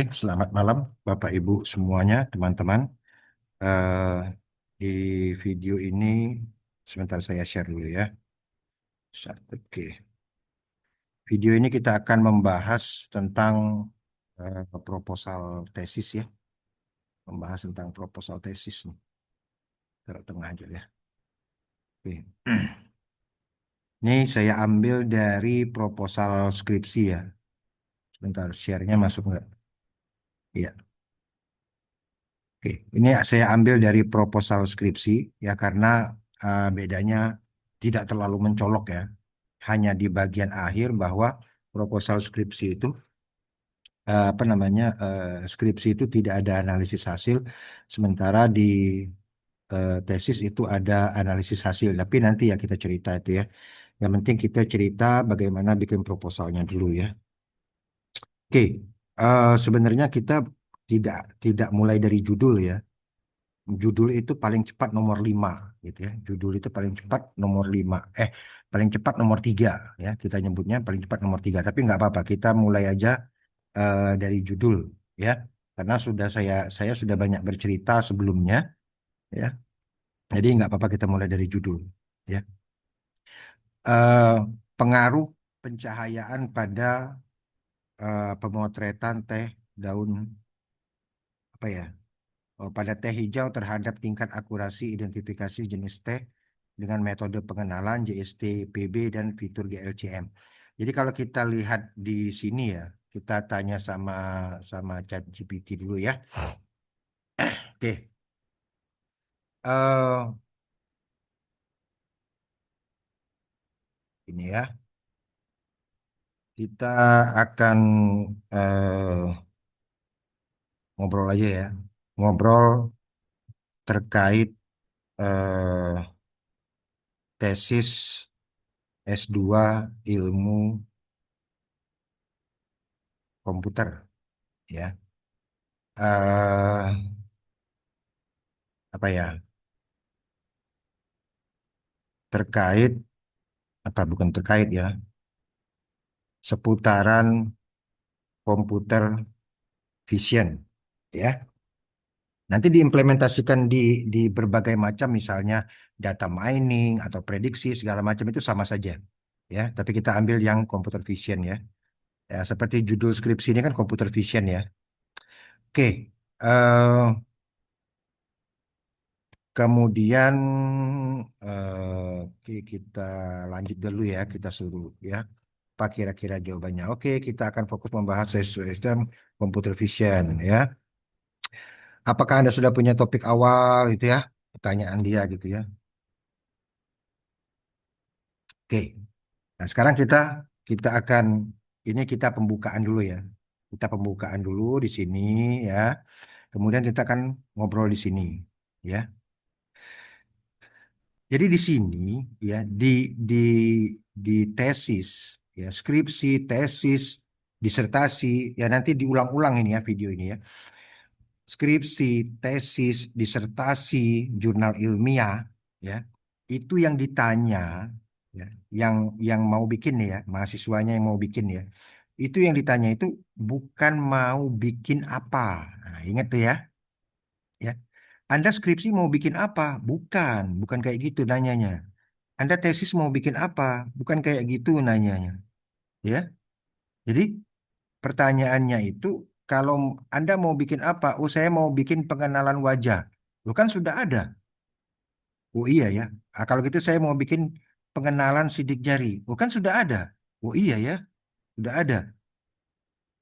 Selamat malam Bapak Ibu semuanya, teman-teman. Eh, di video ini sebentar saya share dulu ya. Oke. Video ini kita akan membahas tentang proposal tesis ya, membahas tentang proposal tesis nih. Taruh tengah aja ya. Oke. Ini saya ambil dari proposal skripsi ya. Sebentar, share-nya masuk nggak? Iya. Oke, ini saya ambil dari proposal skripsi ya karena bedanya tidak terlalu mencolok ya. Hanya di bagian akhir bahwa proposal skripsi itu skripsi itu tidak ada analisis hasil, sementara di tesis itu ada analisis hasil. Tapi nanti ya kita cerita itu ya. Yang penting kita cerita bagaimana bikin proposalnya dulu ya. Oke, sebenarnya kita tidak tidak mulai dari judul ya. Judul itu paling cepat nomor 5 gitu ya. Judul itu paling cepat nomor 5. Paling cepat nomor 3 ya. Kita nyebutnya paling cepat nomor 3. Tapi nggak apa-apa. Kita mulai aja dari judul ya. Karena saya sudah banyak bercerita sebelumnya ya. Jadi nggak apa-apa kita mulai dari judul ya. Eh, Pengaruh pencahayaan pada pemotretan teh daun apa ya? Pada teh hijau terhadap tingkat akurasi identifikasi jenis teh dengan metode pengenalan JST-PB dan fitur GLCM. Jadi kalau kita lihat di sini ya, kita tanya sama sama ChatGPT dulu ya. Oke, eh ini ya, kita akan ngobrol aja ya, ngobrol terkait tesis S2 ilmu komputer ya. eh Apa ya? Terkait apa bukan terkait ya, seputaran komputer vision ya. Nanti diimplementasikan di berbagai macam misalnya data mining atau prediksi segala macam itu sama saja ya. Tapi kita ambil yang computer vision ya. Ya seperti judul skripsi ini kan computer vision ya. Oke. Kemudian oke, kita lanjut dulu ya, kita suruh ya. Apa kira-kira jawabannya? Oke, kita akan fokus membahas sistem computer vision ya. Apakah Anda sudah punya topik awal itu ya? Pertanyaan dia gitu ya. Oke. Nah, sekarang kita kita akan ini kita pembukaan dulu ya. Kita pembukaan dulu di sini ya. Kemudian kita akan ngobrol di sini ya. Jadi di sini ya di di tesis ya skripsi, tesis, disertasi ya nanti diulang-ulang ini ya video ini ya. Skripsi, tesis, disertasi, jurnal ilmiah ya. Itu yang ditanya ya, yang mau bikin nih ya, mahasiswanya yang mau bikin ya. Itu yang ditanya itu bukan mau bikin apa. Nah, ingat tuh ya. Ya. Anda skripsi mau bikin apa? Bukan kayak gitu nanyanya. Anda tesis mau bikin apa? Bukan kayak gitu nanyanya. Ya. Jadi pertanyaannya itu kalau Anda mau bikin apa? Oh, saya mau bikin pengenalan wajah. Loh kan sudah ada. Oh iya ya. Ah, kalau gitu saya mau bikin pengenalan sidik jari. Oh kan sudah ada. Oh iya ya, sudah ada.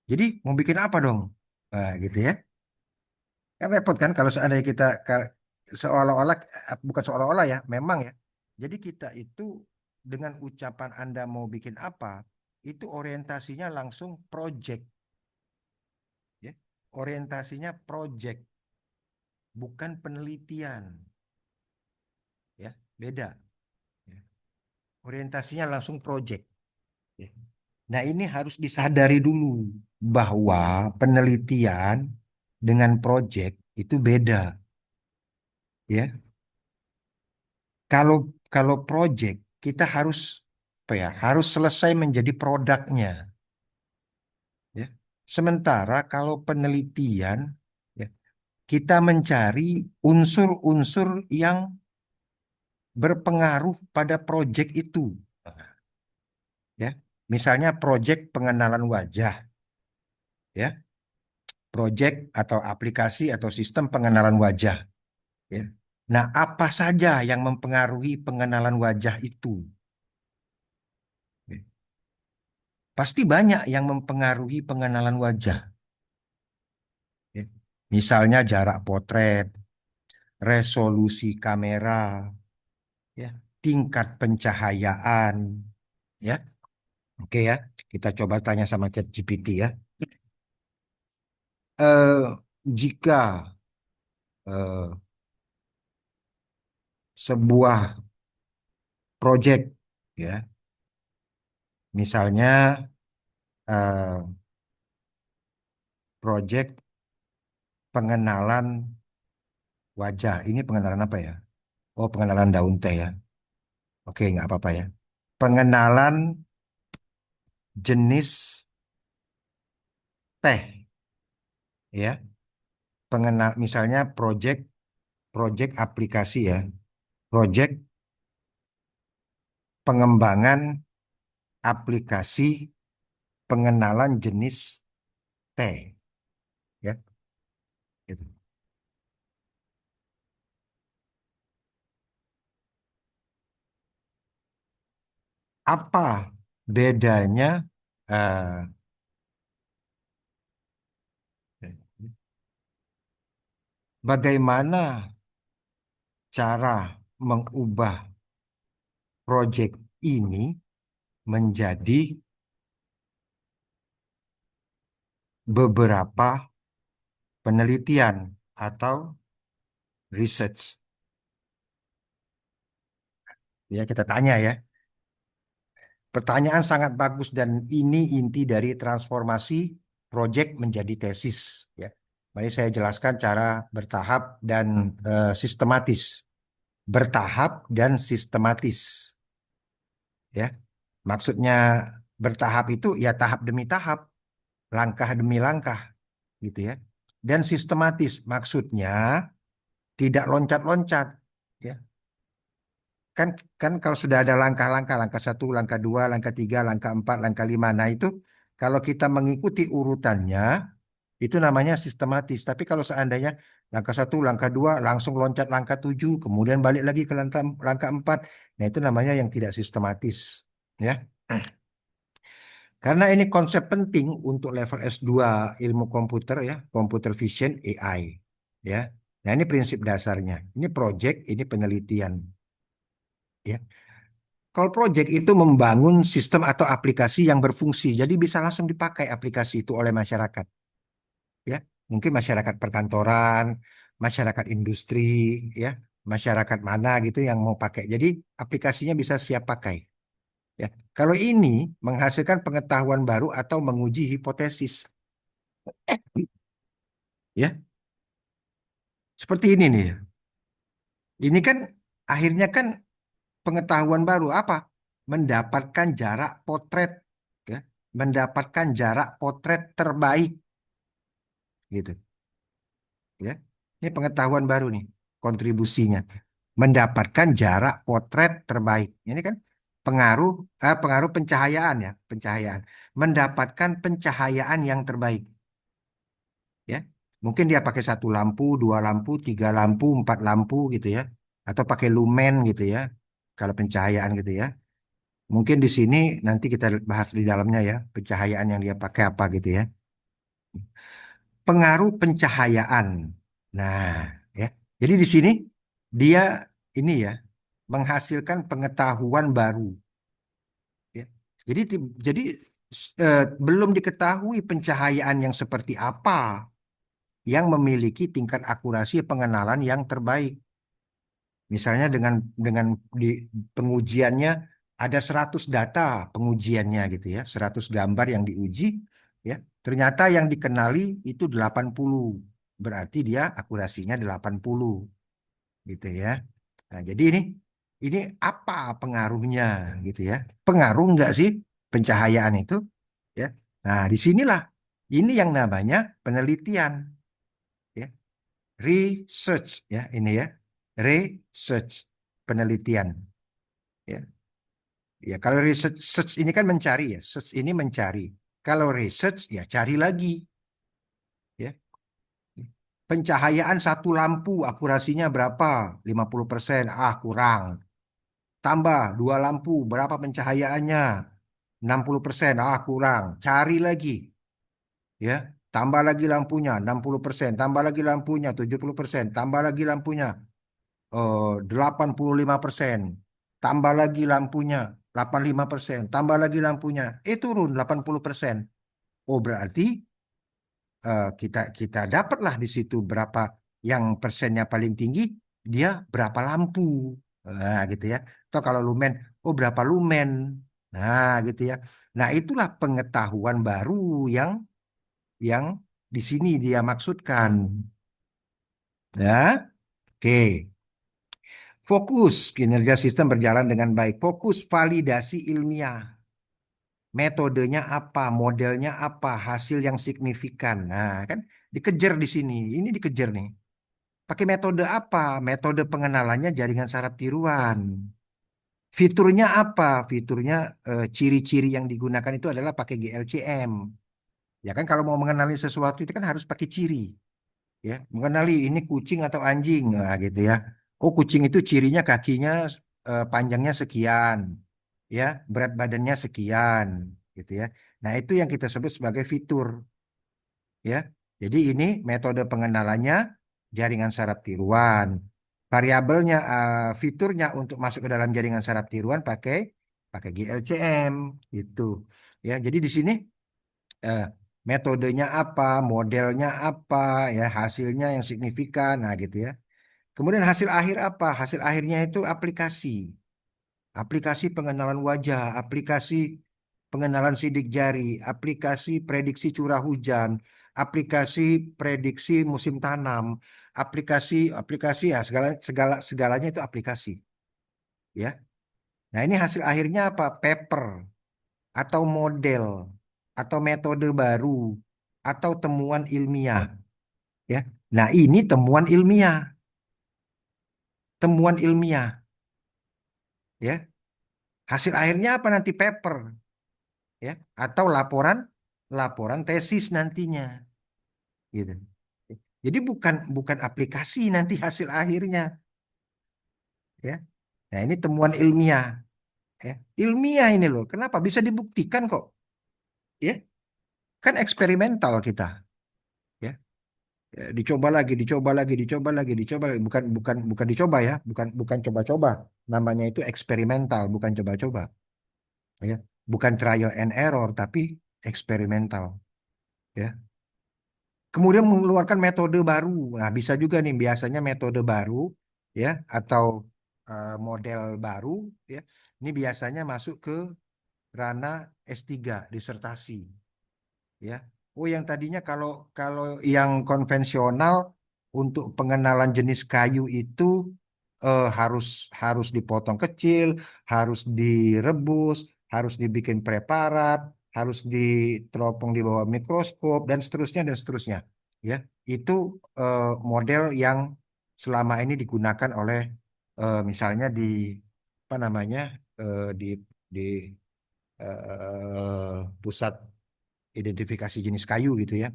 Jadi mau bikin apa dong? Nah, gitu ya. Kan repot kan kalau seandainya kita seolah-olah bukan seolah-olah ya, memang ya. Jadi kita itu dengan ucapan Anda mau bikin apa, itu orientasinya langsung project ya. Orientasinya project, bukan penelitian ya. Beda ya. Orientasinya langsung project ya. Nah, ini harus disadari dulu bahwa penelitian dengan project itu beda ya. Kalau kalau project kita harus apa ya? Harus selesai menjadi produknya, ya. Sementara kalau penelitian, ya, kita mencari unsur-unsur yang berpengaruh pada proyek itu. Ya, misalnya proyek pengenalan wajah, ya, proyek atau aplikasi atau sistem pengenalan wajah. Ya. Nah, apa saja yang mempengaruhi pengenalan wajah itu? Ya. Pasti banyak yang mempengaruhi pengenalan wajah. Ya. Misalnya jarak potret, resolusi kamera, ya, tingkat pencahayaan, ya. Oke ya, kita coba tanya sama ChatGPT ya. Jika eh, sebuah proyek, ya, misalnya eh, proyek pengenalan wajah, ini pengenalan apa ya? Oh, pengenalan daun teh ya. Oke, nggak apa-apa ya. Pengenalan jenis teh, ya. Misalnya proyek aplikasi ya, proyek pengembangan aplikasi pengenalan jenis teh, ya. Gitu. Apa bedanya? eh, Bagaimana cara mengubah proyek ini menjadi beberapa penelitian atau research? Ya, kita tanya ya. Pertanyaan sangat bagus dan ini inti dari transformasi proyek menjadi tesis. Ya, mari saya jelaskan cara bertahap dan sistematis. Bertahap dan sistematis. Ya, maksudnya bertahap itu ya tahap demi tahap, langkah demi langkah, gitu ya. Dan sistematis maksudnya tidak loncat-loncat. Ya, kan kan kalau sudah ada langkah-langkah, langkah satu, langkah dua, langkah tiga, langkah empat, langkah lima, nah itu kalau kita mengikuti urutannya itu namanya sistematis. Tapi kalau seandainya langkah satu, langkah dua, langsung loncat langkah tujuh, kemudian balik lagi ke langkah empat, nah itu namanya yang tidak sistematis, ya. Karena ini konsep penting untuk level S2 ilmu komputer ya, computer vision AI, ya. Nah, ini prinsip dasarnya. Ini project, ini penelitian, ya. Kalau project itu membangun sistem atau aplikasi yang berfungsi, jadi bisa langsung dipakai aplikasi itu oleh masyarakat, ya. Mungkin masyarakat perkantoran, masyarakat industri, ya, masyarakat mana gitu yang mau pakai. Jadi aplikasinya bisa siap pakai, ya. Kalau ini menghasilkan pengetahuan baru atau menguji hipotesis, ya, seperti ini nih. Ini kan akhirnya kan pengetahuan baru apa? Mendapatkan jarak potret, ya, mendapatkan jarak potret terbaik, gitu, ya. Ini pengetahuan baru nih, kontribusinya. Mendapatkan jarak potret terbaik. Ini kan pengaruh pencahayaan ya, pencahayaan. Mendapatkan pencahayaan yang terbaik, ya. Mungkin dia pakai satu lampu, dua lampu, tiga lampu, empat lampu gitu ya. Atau pakai lumen gitu ya. Kalau pencahayaan gitu ya. Mungkin di sini nanti kita bahas di dalamnya ya, pencahayaan yang dia pakai apa gitu ya. Pengaruh pencahayaan. Nah, ya. Jadi di sini dia ini ya menghasilkan pengetahuan baru. Ya. Jadi belum diketahui pencahayaan yang seperti apa yang memiliki tingkat akurasi pengenalan yang terbaik. Misalnya dengan di pengujiannya ada 100 data pengujiannya gitu ya, 100 gambar yang diuji, ya. Ternyata yang dikenali itu 80. Berarti dia akurasinya 80 gitu ya. Nah, jadi ini apa pengaruhnya gitu ya? Pengaruh nggak sih pencahayaan itu, ya? Nah, disinilah. Ini yang namanya penelitian, ya. Research, ya ini ya. Research, penelitian. Ya. Ya, kalau research search ini kan mencari ya, search ini mencari. Kalau research ya cari lagi, ya. Pencahayaan satu lampu akurasinya berapa? 50%. Ah, kurang. Tambah dua lampu, berapa pencahayaannya? 60%. Ah, kurang. Cari lagi, ya. Tambah lagi lampunya 60%, tambah lagi lampunya 70%, tambah lagi lampunya 85%, tambah lagi lampunya 85%, tambah lagi lampunya, turun 80%. Oh, berarti kita kita dapatlah di situ berapa yang persennya paling tinggi, dia berapa lampu. Nah, gitu ya. Atau kalau lumen, oh berapa lumen. Nah, gitu ya. Nah, itulah pengetahuan baru yang yang di sini dia maksudkan. Ya, oke. Fokus kinerja sistem berjalan dengan baik. Fokus validasi ilmiah. Metodenya apa, modelnya apa, hasil yang signifikan. Nah, kan dikejar di sini. Ini dikejar nih. Pakai metode apa? Metode pengenalannya jaringan saraf tiruan. Fiturnya apa? Fiturnya ciri-ciri yang digunakan itu adalah pakai GLCM. Ya kan kalau mau mengenali sesuatu itu kan harus pakai ciri. Ya, mengenali ini kucing atau anjing, nah, gitu ya. Oh, kucing itu cirinya kakinya panjangnya sekian, ya, berat badannya sekian, gitu ya. Nah, itu yang kita sebut sebagai fitur, ya. Jadi ini metode pengenalannya jaringan saraf tiruan. Variabelnya, fiturnya untuk masuk ke dalam jaringan saraf tiruan pakai pakai GLCM, gitu. Ya, jadi di sini eh, metodenya apa, modelnya apa, ya hasilnya yang signifikan, nah gitu ya. Kemudian hasil akhir apa? Hasil akhirnya itu aplikasi, aplikasi pengenalan wajah, aplikasi pengenalan sidik jari, aplikasi prediksi curah hujan, aplikasi prediksi musim tanam, aplikasi ya segalanya itu aplikasi, ya. Nah ini hasil akhirnya apa? Paper atau model atau metode baru atau temuan ilmiah, ya. Nah, ini temuan ilmiah, ya. Hasil akhirnya apa nanti paper, ya, atau laporan laporan tesis nantinya, gitu. Jadi bukan bukan aplikasi nanti hasil akhirnya, ya. Nah, ini temuan ilmiah, ya. Ilmiah ini loh. Kenapa bisa dibuktikan kok, ya? Kan eksperimental kita, ya. Ya, dicoba lagi, dicoba lagi, dicoba lagi, dicoba lagi. Bukan bukan bukan dicoba ya, bukan bukan coba-coba. Namanya itu eksperimental, bukan coba-coba, ya. Bukan trial and error, tapi eksperimental, ya. Kemudian mengeluarkan metode baru. Nah, bisa juga nih biasanya metode baru, ya, atau model baru, ya. Ini biasanya masuk ke ranah S3, disertasi. Ya. Oh, yang tadinya kalau kalau yang konvensional untuk pengenalan jenis kayu itu harus harus dipotong kecil, harus direbus, harus dibikin preparat, harus diteropong di bawah mikroskop dan seterusnya dan seterusnya. Ya, itu model yang selama ini digunakan oleh misalnya di apa namanya di pusat identifikasi jenis kayu gitu ya.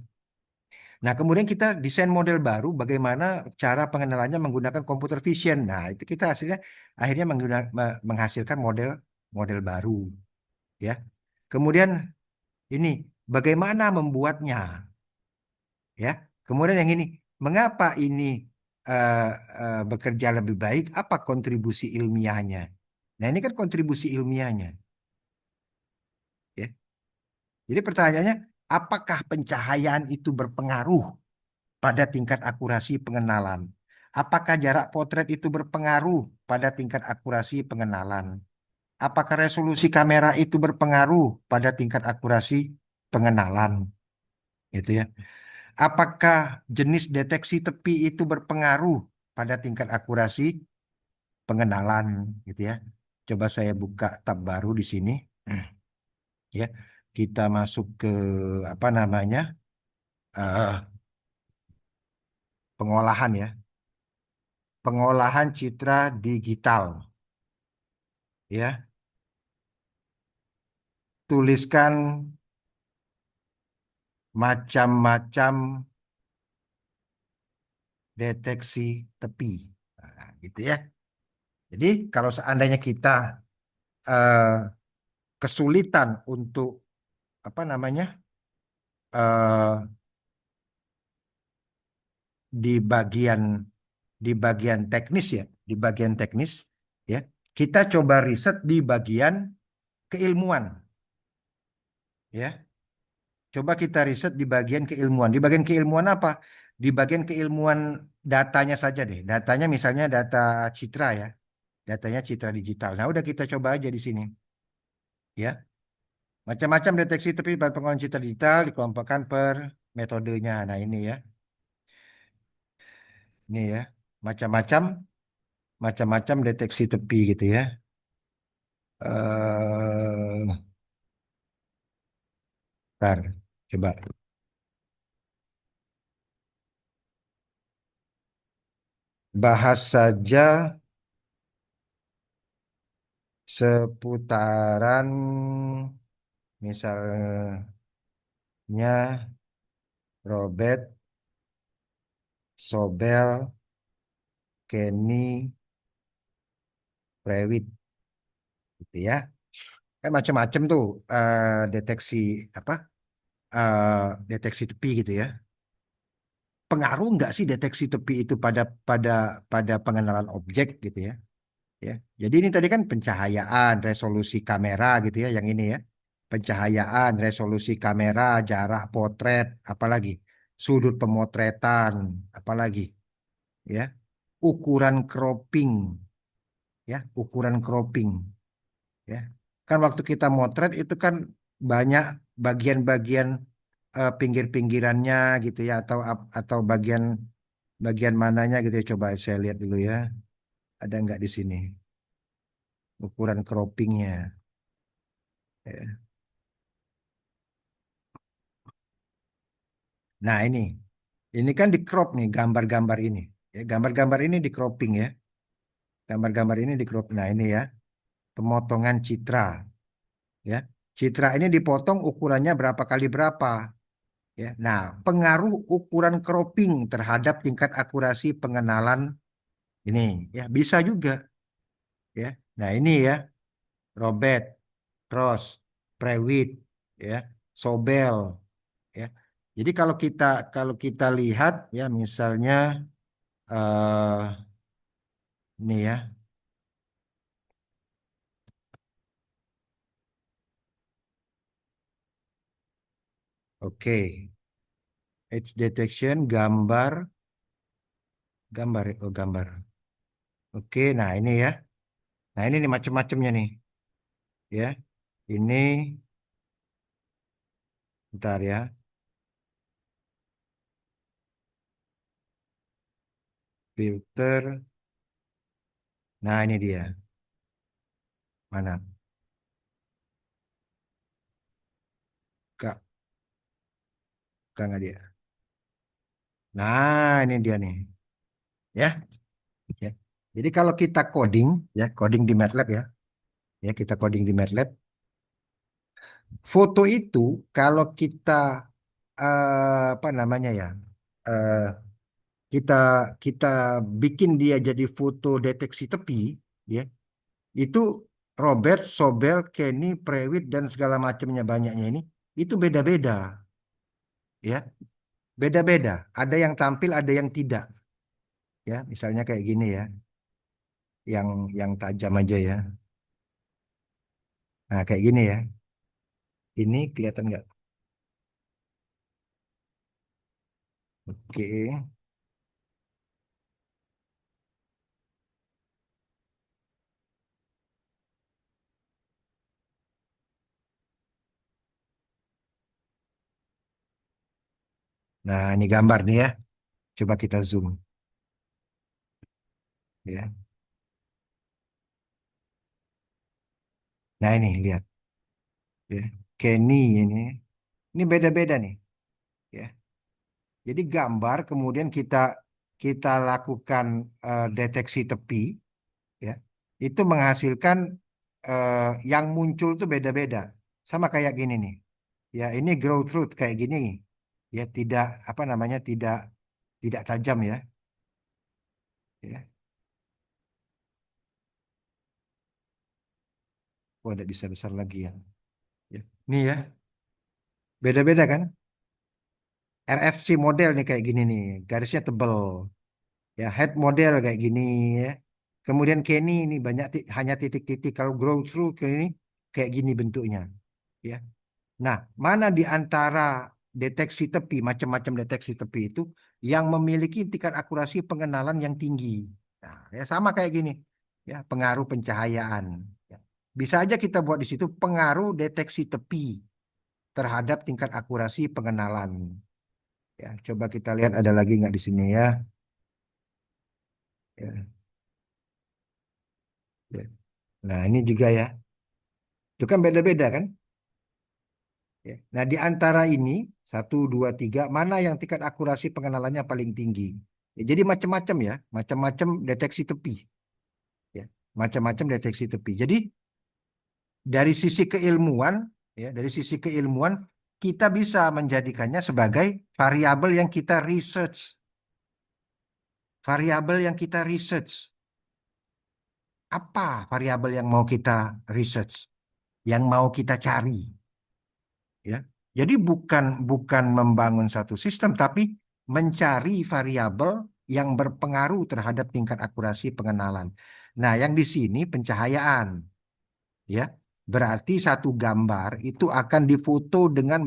Nah, kemudian kita desain model baru bagaimana cara pengenalannya menggunakan computer vision. Nah, itu kita hasilnya akhirnya menghasilkan model model baru, ya. Kemudian ini bagaimana membuatnya, ya. Kemudian yang ini, mengapa ini eh, bekerja lebih baik? Apa kontribusi ilmiahnya? Nah, ini kan kontribusi ilmiahnya, ya. Jadi pertanyaannya, apakah pencahayaan itu berpengaruh pada tingkat akurasi pengenalan? Apakah jarak potret itu berpengaruh pada tingkat akurasi pengenalan? Apakah resolusi kamera itu berpengaruh pada tingkat akurasi pengenalan? Gitu ya. Apakah jenis deteksi tepi itu berpengaruh pada tingkat akurasi pengenalan? Gitu ya. Coba saya buka tab baru di sini. Ya, kita masuk ke apa namanya? eh, pengolahan ya, pengolahan citra digital ya. Tuliskan macam-macam deteksi tepi. Nah, gitu ya. Jadi kalau seandainya kita eh, kesulitan untuk apa namanya eh, di bagian teknis ya, di bagian teknis ya, kita coba riset di bagian keilmuan ya. Coba kita riset di bagian keilmuan. Di bagian keilmuan apa? Di bagian keilmuan datanya saja deh. Datanya misalnya data citra ya. Datanya citra digital. Nah, udah kita coba aja di sini ya. Macam-macam deteksi tapi pada pengolahan citra digital dikelompokkan per metodenya. Nah, ini ya. Ini ya. Macam-macam macam-macam deteksi tepi gitu ya. Ntar, coba. Bahas saja seputaran misalnya Robert, Sobel, Kenny, Prewit gitu ya. Kan macam-macam tuh deteksi apa? Deteksi tepi gitu ya. Pengaruh nggak sih deteksi tepi itu pada pada pengenalan objek gitu ya? Ya. Jadi ini tadi kan pencahayaan, resolusi kamera gitu ya, yang ini ya. Pencahayaan, resolusi kamera, jarak potret, apalagi sudut pemotretan, apalagi ya. Ukuran cropping, ya, ukuran cropping, ya. Kan waktu kita motret itu kan banyak bagian-bagian pinggir-pinggirannya gitu ya, atau bagian bagian mananya gitu ya. Coba saya lihat dulu ya. Ada nggak di sini ukuran croppingnya? Ya. Nah, ini kan di crop nih gambar-gambar ini. Ya, gambar-gambar ini di cropping ya. Gambar-gambar ini di crop. Nah, ini ya, pemotongan citra ya. Citra ini dipotong ukurannya berapa kali berapa ya. Nah, pengaruh ukuran cropping terhadap tingkat akurasi pengenalan ini ya bisa juga ya. Nah, ini ya, Robert, Ross, Prewitt ya, Sobel ya. Jadi kalau kita lihat ya misalnya eh ini ya. Oke, edge detection gambar, gambar, oh gambar. Oke, nah ini ya. Nah ini nih macam-macamnya nih, ya. Ini, bentar ya, filter. Nah ini dia, mana? Kak, kak nggak dia? Nah ini dia nih, ya. Ya. Jadi kalau kita coding, ya, coding di MATLAB ya kita coding di MATLAB. Foto itu kalau kita apa namanya ya? eh, kita kita bikin dia jadi foto deteksi tepi, ya itu Robert, Sobel, Kenny, Prewitt dan segala macamnya banyaknya ini itu beda-beda, ya beda-beda. Ada yang tampil, ada yang tidak, ya misalnya kayak gini ya, yang tajam aja ya. Nah kayak gini ya, ini kelihatan nggak? Oke, nah ini gambar nih ya, coba kita zoom, ya. Nah ini lihat, ya Kenny ini beda-beda nih, ya. Jadi gambar kemudian kita lakukan deteksi tepi, ya, itu menghasilkan yang muncul tuh beda-beda. Sama kayak gini nih. Ya, ini grow truth kayak gini. Ya, tidak apa namanya tidak tajam ya. Ya, oh, tidak bisa besar lagi ya. Ya. Nih ya, beda-beda kan? RFC model nih kayak gini nih, garisnya tebel. Ya, head model kayak gini ya. Kemudian Kenny ini banyak hanya titik-titik. Kalau grow through ke ini kayak gini bentuknya. Ya. Nah, mana di antara deteksi tepi, macam-macam deteksi tepi itu yang memiliki tingkat akurasi pengenalan yang tinggi. Nah, ya sama kayak gini. Ya, pengaruh pencahayaan. Ya. Bisa aja kita buat di situ pengaruh deteksi tepi terhadap tingkat akurasi pengenalan. Ya, coba kita lihat ada lagi nggak di sini ya. Ya, ya. Nah, ini juga ya. Itu kan beda-beda kan? Ya. Nah, di antara ini, satu, dua, tiga, mana yang tingkat akurasi pengenalannya paling tinggi? Ya, jadi macam-macam ya, macam-macam deteksi tepi. Ya, macam-macam deteksi tepi. Jadi dari sisi keilmuan, ya, dari sisi keilmuan, kita bisa menjadikannya sebagai variabel yang kita research. Variabel yang kita research. Apa variabel yang mau kita research? Yang mau kita cari? Ya. Jadi bukan bukan membangun satu sistem, tapi mencari variabel yang berpengaruh terhadap tingkat akurasi pengenalan. Nah, yang di sini pencahayaan, ya. Berarti satu gambar itu akan difoto dengan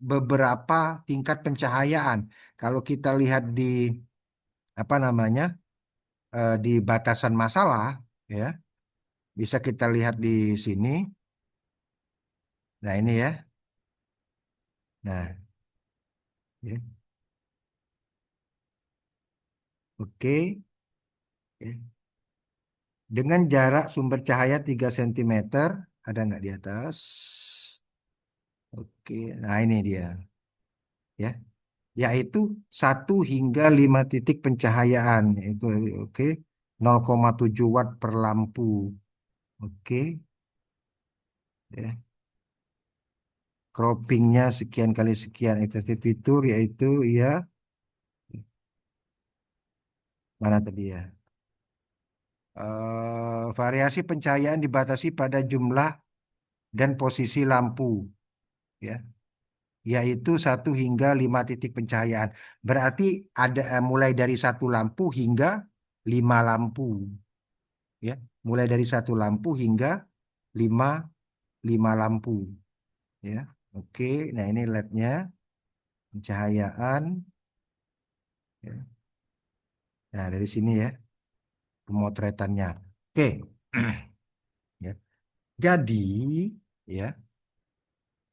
beberapa tingkat pencahayaan. Kalau kita lihat di apa namanya di batasan masalah, ya, bisa kita lihat di sini. Nah, ini ya. Nah, ya. Oke. Ya. Dengan jarak sumber cahaya 3 cm, ada nggak di atas? Oke, nah ini dia, ya, yaitu 1 hingga 5 titik pencahayaan, itu oke, 0,7 watt per lampu, oke, ya, croppingnya sekian kali sekian, excessive fitur yaitu ya, mana tadi ya? Variasi pencahayaan dibatasi pada jumlah dan posisi lampu, ya. Yaitu 1 hingga 5 titik pencahayaan. Berarti ada mulai dari satu lampu hingga 5 lampu, ya. Mulai dari satu lampu hingga lima lima lampu, ya. Oke, nah ini LED-nya, pencahayaan, ya. Nah dari sini ya pemotretannya. Oke, ya. Jadi ya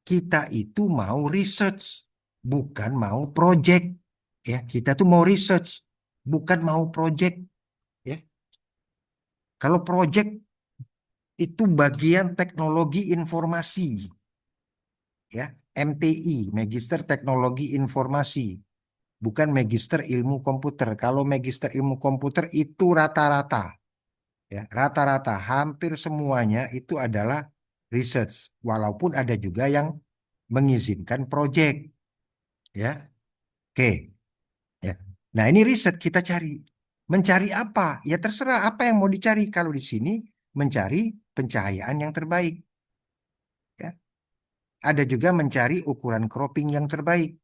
kita itu mau research, bukan mau project, ya. Kita tuh mau research, bukan mau project. Ya, kalau project itu bagian teknologi informasi, ya, MTI, Magister Teknologi Informasi, bukan Magister Ilmu Komputer. Kalau Magister Ilmu Komputer itu rata-rata, ya, rata-rata hampir semuanya itu adalah research, walaupun ada juga yang mengizinkan project, ya. Oke, ya. Nah, ini riset kita cari. Mencari apa? Ya terserah apa yang mau dicari. Kalau di sini mencari pencahayaan yang terbaik. Ya. Ada juga mencari ukuran cropping yang terbaik.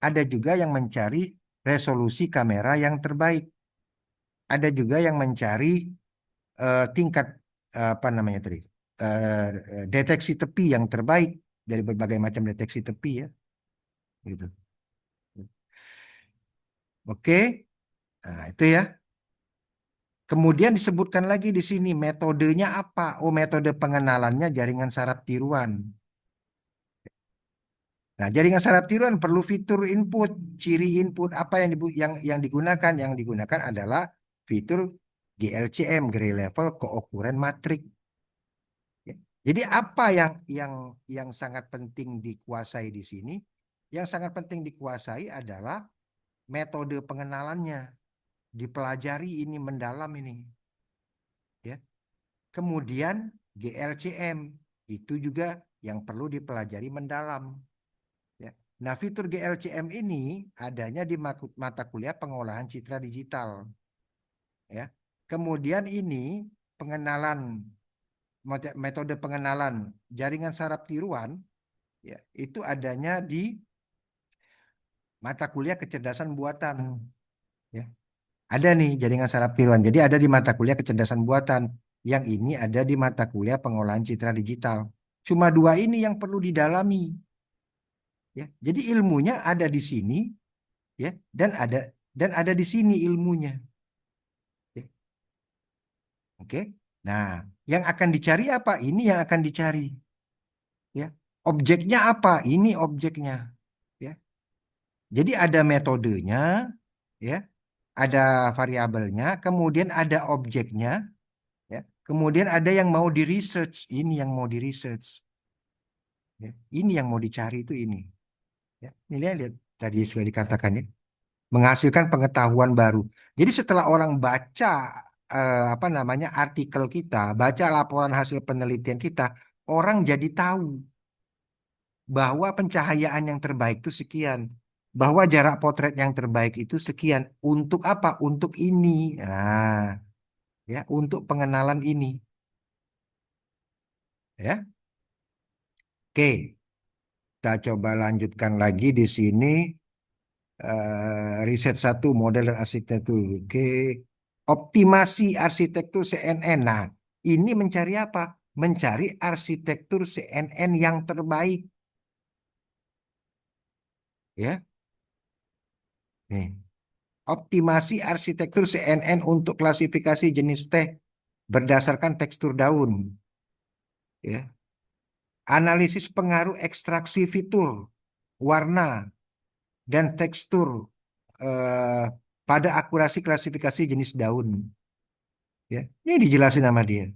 Ada juga yang mencari resolusi kamera yang terbaik. Ada juga yang mencari tingkat apa namanya tadi? Deteksi tepi yang terbaik dari berbagai macam deteksi tepi ya, gitu. Oke, nah itu ya. Kemudian disebutkan lagi di sini metodenya apa? Oh, metode pengenalannya jaringan saraf tiruan. Nah, jaringan saraf tiruan perlu fitur input, ciri input apa yang digunakan? Yang digunakan adalah fitur GLCM, Gray Level Cooccurrence Matrix. Ya. Jadi apa yang sangat penting dikuasai di sini? Yang sangat penting dikuasai adalah metode pengenalannya, dipelajari ini mendalam ini, ya. Kemudian GLCM itu juga yang perlu dipelajari mendalam, ya. Nah, fitur GLCM ini adanya di mata kuliah pengolahan citra digital, ya. Kemudian ini pengenalan metode pengenalan jaringan saraf tiruan, ya, itu adanya di mata kuliah kecerdasan buatan, ya. Ada nih jaringan saraf tiruan. Jadi ada di mata kuliah kecerdasan buatan. Yang ini ada di mata kuliah pengolahan citra digital. Cuma dua ini yang perlu didalami, ya. Jadi ilmunya ada di sini, ya, dan ada di sini ilmunya, ya. Oke. Nah, yang akan dicari apa? Ini yang akan dicari, ya. Objeknya apa? Ini objeknya, ya. Jadi ada metodenya, ya, ada variabelnya, kemudian ada objeknya, ya. Kemudian ada yang mau di research, ini yang mau di research, ya. Ini yang mau dicari itu ini, ya. Ini lihat tadi sudah dikatakan, ya, menghasilkan pengetahuan baru. Jadi setelah orang baca apa namanya artikel kita, baca laporan hasil penelitian kita, orang jadi tahu bahwa pencahayaan yang terbaik itu sekian, bahwa jarak potret yang terbaik itu sekian. Untuk apa? Untuk ini. Nah, ya, untuk pengenalan ini, ya. Oke, kita coba lanjutkan lagi di sini. Riset satu model dan arsitektur. Oke, optimasi arsitektur CNN. Nah, ini mencari apa? Mencari arsitektur CNN yang terbaik, ya. Nih, optimasi arsitektur CNN untuk klasifikasi jenis teh berdasarkan tekstur daun, ya. Analisis pengaruh ekstraksi fitur, warna, dan tekstur eh, pada akurasi klasifikasi jenis daun, ya. Ini dijelasin sama dia.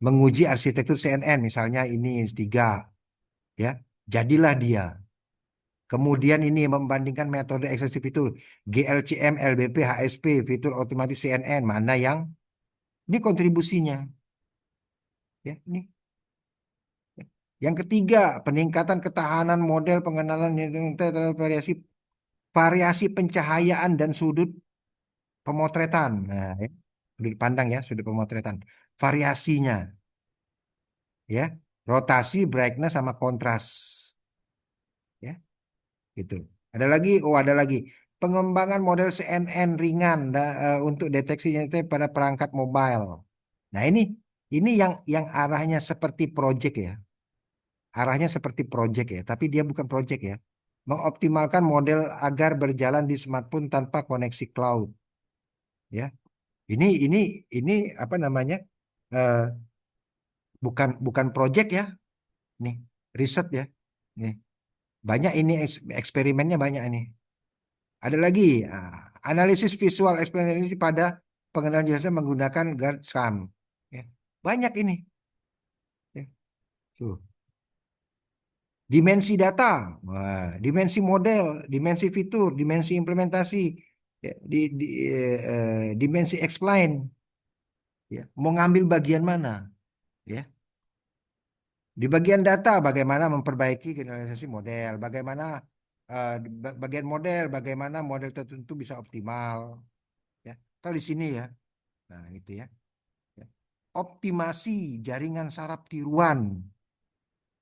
Menguji arsitektur CNN, misalnya ini tiga, ya. Jadilah dia. Kemudian ini membandingkan metode ekstraksi fitur GLCM, LBP, HSP, fitur otomatis CNN, mana yang ini kontribusinya, ya. Ini. Yang ketiga, peningkatan ketahanan model pengenalan terhadap variasi variasi pencahayaan dan sudut pemotretan. Nah, ya. Sudut pandang, ya, sudut pemotretan. Variasinya, ya. Rotasi, brightness sama kontras, ya, gitu. Ada lagi. Pengembangan model CNN ringan untuk deteksi nyata pada perangkat mobile. Nah, ini yang arahnya seperti project, ya. Arahnya seperti project, ya, tapi dia bukan project, ya. Mengoptimalkan model agar berjalan di smartphone tanpa koneksi cloud, ya. Ini apa namanya? eh, bukan project, ya. Nih, riset, ya. Nih, banyak ini eksperimennya banyak ini. Ada lagi, analisis visual explanation pada pengenalan jelasnya menggunakan GuardScam. Ya, banyak ini. Ya, tuh. Dimensi data, wah, dimensi model, dimensi fitur, dimensi implementasi, ya, dimensi explain. Ya, mau ngambil bagian mana? Ya, di bagian data, bagaimana memperbaiki generalisasi model, bagaimana bagian model, bagaimana model tertentu bisa optimal. Ya, kalau di sini, ya. Nah, itu, ya. Ya. Optimasi jaringan saraf tiruan,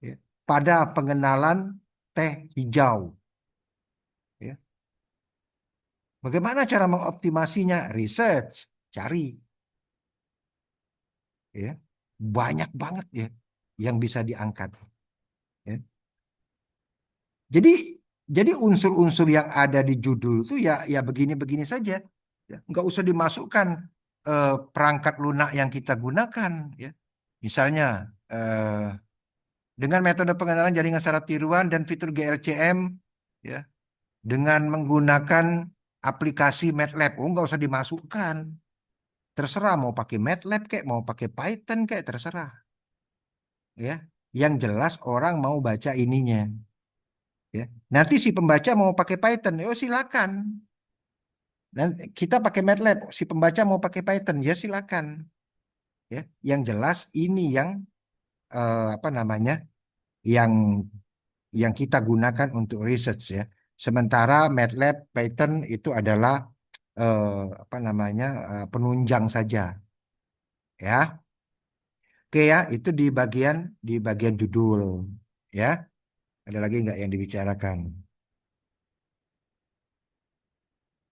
ya, pada pengenalan teh hijau, ya. Bagaimana cara mengoptimasinya? Research, cari, ya. Banyak banget, ya, yang bisa diangkat, ya. Jadi jadi unsur-unsur yang ada di judul itu, ya begini-begini saja, ya. Nggak usah dimasukkan perangkat lunak yang kita gunakan, ya. Misalnya dengan metode pengenalan jaringan saraf tiruan dan fitur GLCM, ya, dengan menggunakan aplikasi MATLAB. Oh, nggak usah dimasukkan. Terserah mau pakai MATLAB kayak, mau pakai Python kayak, terserah, ya. Yang jelas orang mau baca ininya, Ya. Nanti si pembaca mau pakai Python, oh silakan. Dan kita pakai MATLAB, si pembaca mau pakai Python, ya silakan. Ya, yang jelas ini yang apa namanya, yang kita gunakan untuk research ya. Sementara MATLAB, Python itu adalah apa namanya penunjang saja, ya. Oke ya, itu di bagian judul, ya. Ada lagi nggak yang dibicarakan?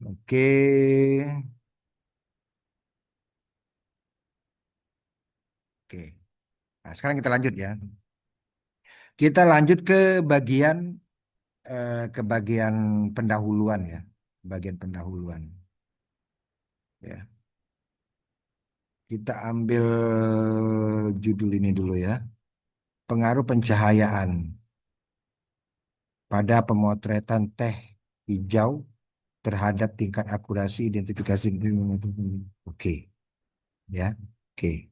Oke, oke. Nah, sekarang kita lanjut ya. Kita lanjut ke bagian pendahuluan ya, bagian pendahuluan. Ya, kita ambil judul ini dulu ya. Pengaruh pencahayaan pada pemotretan teh hijau terhadap tingkat akurasi identifikasi. Oke, ya, oke,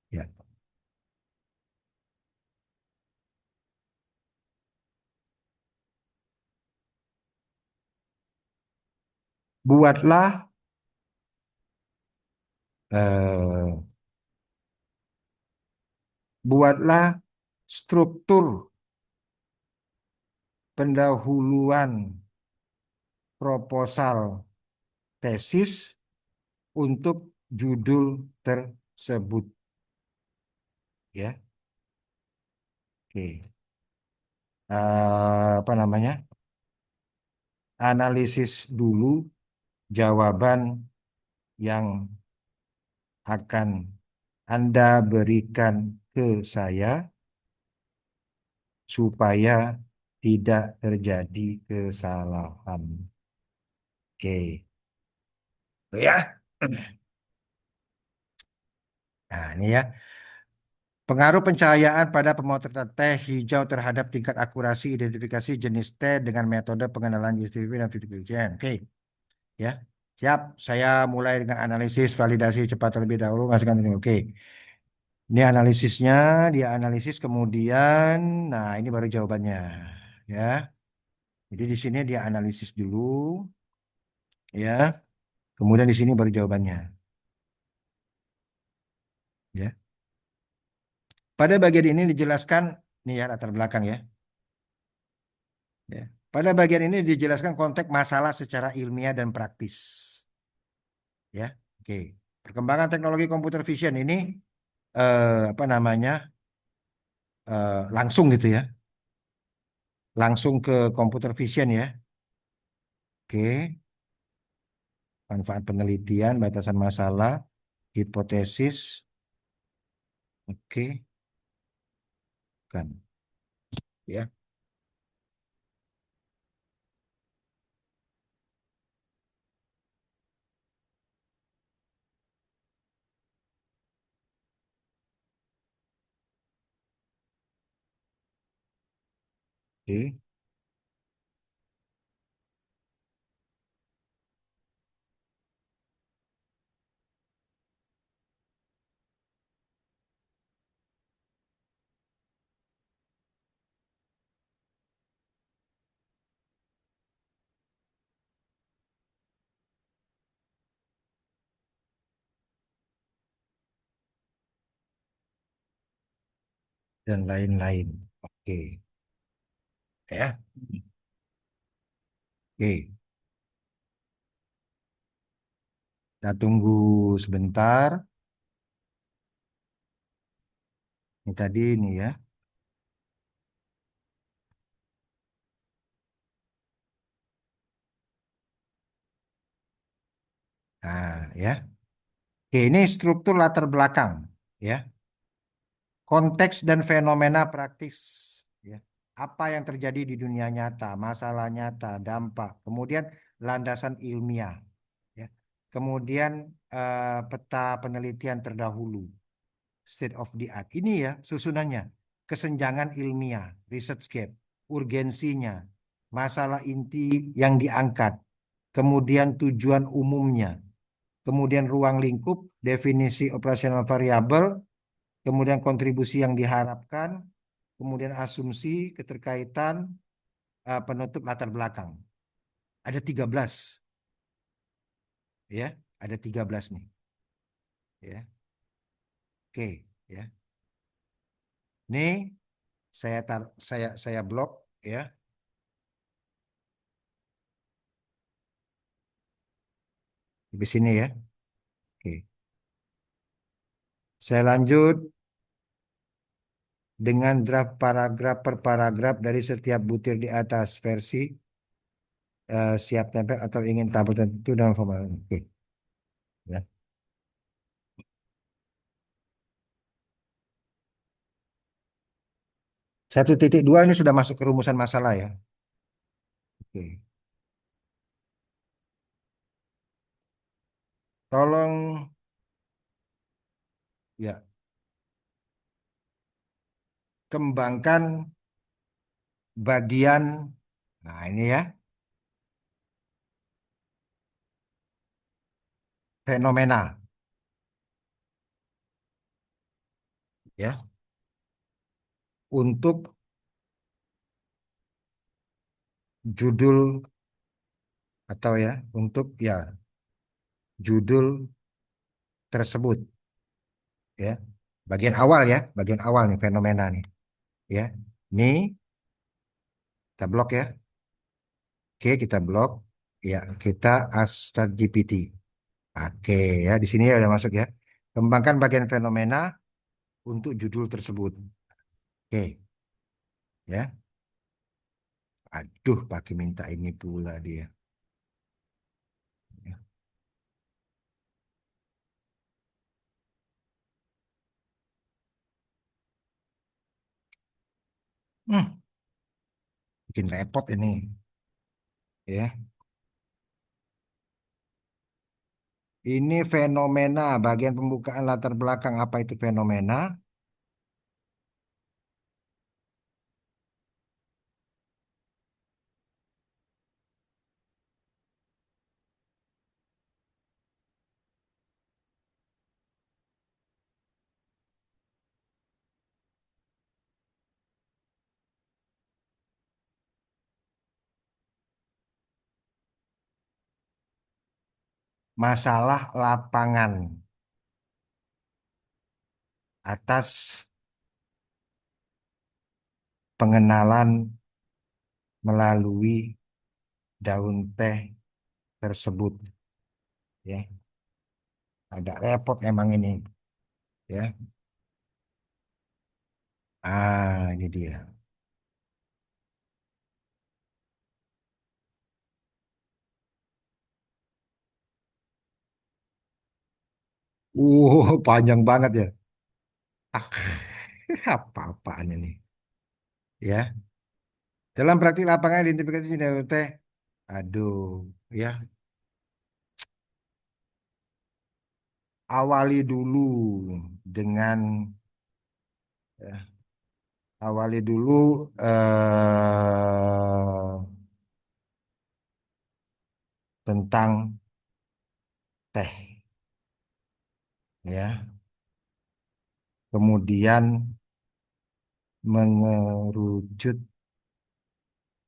ya. Buatlah eh, buatlah struktur pendahuluan proposal tesis untuk judul tersebut, ya. Oke. Apa namanya? Analisis dulu jawaban yang akan Anda berikan ke saya supaya tidak terjadi kesalahan. Oke. Tuh ya. Nah, ini ya. Pengaruh pencahayaan pada pemotretan teh hijau terhadap tingkat akurasi identifikasi jenis teh dengan metode pengenalan USDP dan Vitrification. Oke, ya. Siap. Saya mulai dengan analisis validasi cepat terlebih dahulu. Masukkan ini. Oke. Ini analisisnya, dia analisis kemudian, nah ini baru jawabannya, ya. Jadi di sini dia analisis dulu, ya. Kemudian di sini baru jawabannya, ya. Pada bagian ini dijelaskan, nih ya latar belakang ya. Ya. Pada bagian ini dijelaskan konteks masalah secara ilmiah dan praktis. Ya, oke. Perkembangan teknologi computer vision ini apa namanya langsung gitu ya, langsung ke computer vision ya. Oke, manfaat penelitian, batasan masalah, hipotesis, oke, kan, ya, oke, dan lain-lain. Oke, ya, oke. Kita tunggu sebentar. Ini tadi ini ya. Nah, ya. Oke, ini struktur latar belakang, ya. Konteks dan fenomena praktis, ya. Apa yang terjadi di dunia nyata, masalah nyata, dampak, kemudian landasan ilmiah, ya. Kemudian peta penelitian terdahulu, state of the art. Ini ya susunannya, kesenjangan ilmiah, research gap, urgensinya, masalah inti yang diangkat, kemudian tujuan umumnya, kemudian ruang lingkup, definisi operasional variabel, kemudian kontribusi yang diharapkan, kemudian asumsi, keterkaitan, penutup latar belakang. Ada 13, ya. Ada 13 nih, ya. Oke, ya. Ini saya blok, ya. Di sini ya. Oke. Saya lanjut dengan draft paragraf per paragraf dari setiap butir di atas versi, siap tempel atau ingin tabel tertentu dalam format. Oke, ya. 1.2 ini sudah masuk ke rumusan masalah ya. Oke. Tolong, ya, kembangkan bagian, nah ini ya, fenomena, ya, untuk judul atau ya, untuk ya judul tersebut, ya. Bagian awal ya, bagian awal nih fenomena nih, ya. Ini kita blok ya. Oke, kita blok. Ya, kita start GPT. Oke, ya di sini ya udah masuk ya. Kembangkan bagian fenomena untuk judul tersebut. Oke, ya. Aduh, pakai minta ini pula dia. Ya. Hmm, bikin repot ini, ya. Ini fenomena, bagian pembukaan latar belakang apa itu fenomena? Masalah lapangan atas pengenalan melalui daun teh tersebut, ya. Agak repot emang ini, ya. Ini dia. Panjang banget ya. Ah, apa-apaan ini, ya. Dalam praktik lapangan identifikasi daun teh, aduh, ya. Awali dulu dengan, ya, awali dulu tentang teh, ya. Kemudian mengerucut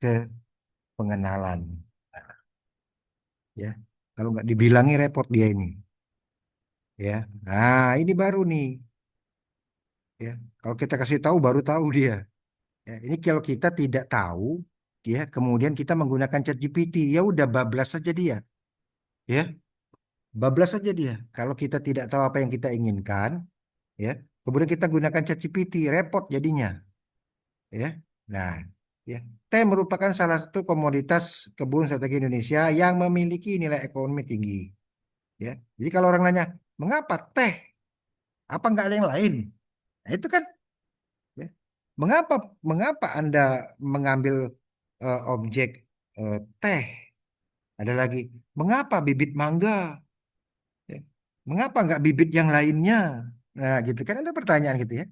ke pengenalan, ya. Kalau nggak dibilangi repot dia ini, ya. Nah, ini baru nih, ya. Kalau kita kasih tahu baru tahu dia. Ya, ini kalau kita tidak tahu, ya, kemudian kita menggunakan ChatGPT, ya udah bablas saja dia, ya. Bablas saja dia. Kalau kita tidak tahu apa yang kita inginkan, ya, kemudian kita gunakan ChatGPT, repot jadinya, ya. Nah, ya, teh merupakan salah satu komoditas kebun strategi Indonesia yang memiliki nilai ekonomi tinggi, ya. Jadi kalau orang nanya, mengapa teh? Apa nggak ada yang lain? Nah, itu kan, ya. Mengapa mengapa Anda mengambil objek teh? Ada lagi, mengapa bibit mangga? Ya. Mengapa nggak bibit yang lainnya? Nah, gitu kan ada pertanyaan gitu ya.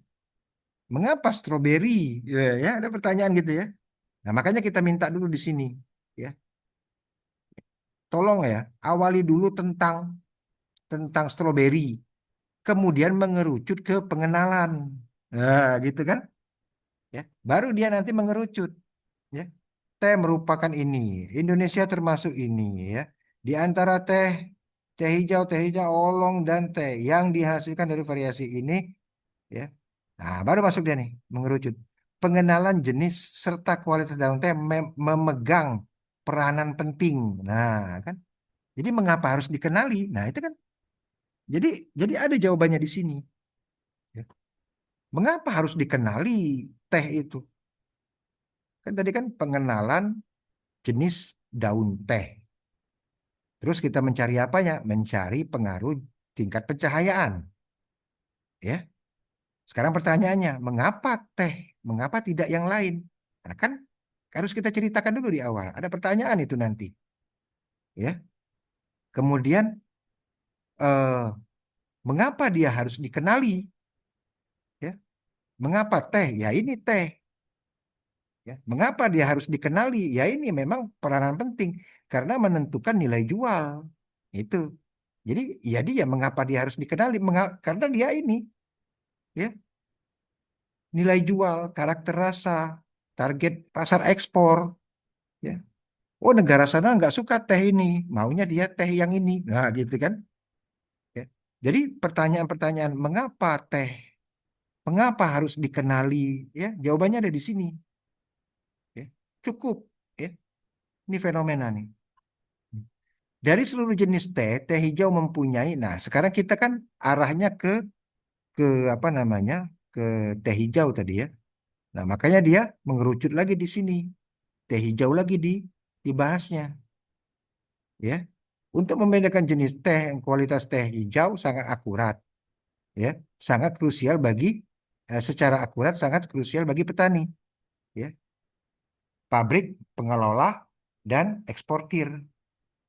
Mengapa stroberi? Ya, ya, ada pertanyaan gitu ya. Nah, makanya kita minta dulu di sini, ya. Tolong ya, awali dulu tentang tentang stroberi, kemudian mengerucut ke pengenalan. Nah, gitu kan? Ya, baru dia nanti mengerucut. Ya, teh merupakan ini, Indonesia termasuk ini. Ya, di antara teh hijau oolong dan teh yang dihasilkan dari variasi ini, ya. Nah, baru masuk dia nih mengerucut. Pengenalan jenis serta kualitas daun teh memegang peranan penting. Nah, kan. Jadi mengapa harus dikenali? Nah, itu kan. Jadi jadi ada jawabannya di sini. Ya. Mengapa harus dikenali teh itu? Kan tadi kan pengenalan jenis daun teh. Terus kita mencari apanya? Mencari pengaruh tingkat pencahayaan. Ya. Sekarang pertanyaannya, mengapa teh? Mengapa tidak yang lain? Nah, kan harus kita ceritakan dulu di awal. Ada pertanyaan itu nanti. Ya. Kemudian eh, mengapa dia harus dikenali? Ya. Mengapa teh? Ya ini teh. Ya. Mengapa dia harus dikenali? Ya ini memang peranan penting karena menentukan nilai jual. Itu. Jadi ya mengapa dia harus dikenali? Karena dia ini, ya, nilai jual, karakter rasa, target pasar ekspor. Ya. Oh negara sana nggak suka teh ini, maunya dia teh yang ini. Nah gitu kan. Ya. Jadi pertanyaan-pertanyaan mengapa teh, mengapa harus dikenali? Ya jawabannya ada di sini. Ya. Cukup. Ya. Ini fenomena nih. Dari seluruh jenis teh, teh hijau mempunyai. Nah, sekarang kita kan arahnya ke apa namanya? Ke teh hijau tadi ya. Nah, makanya dia mengerucut lagi di sini. Teh hijau lagi dibahasnya, ya. Untuk membedakan jenis teh yang kualitas teh hijau sangat akurat, ya. Sangat krusial bagi secara akurat sangat krusial bagi petani, ya. Pabrik, pengelola dan eksportir.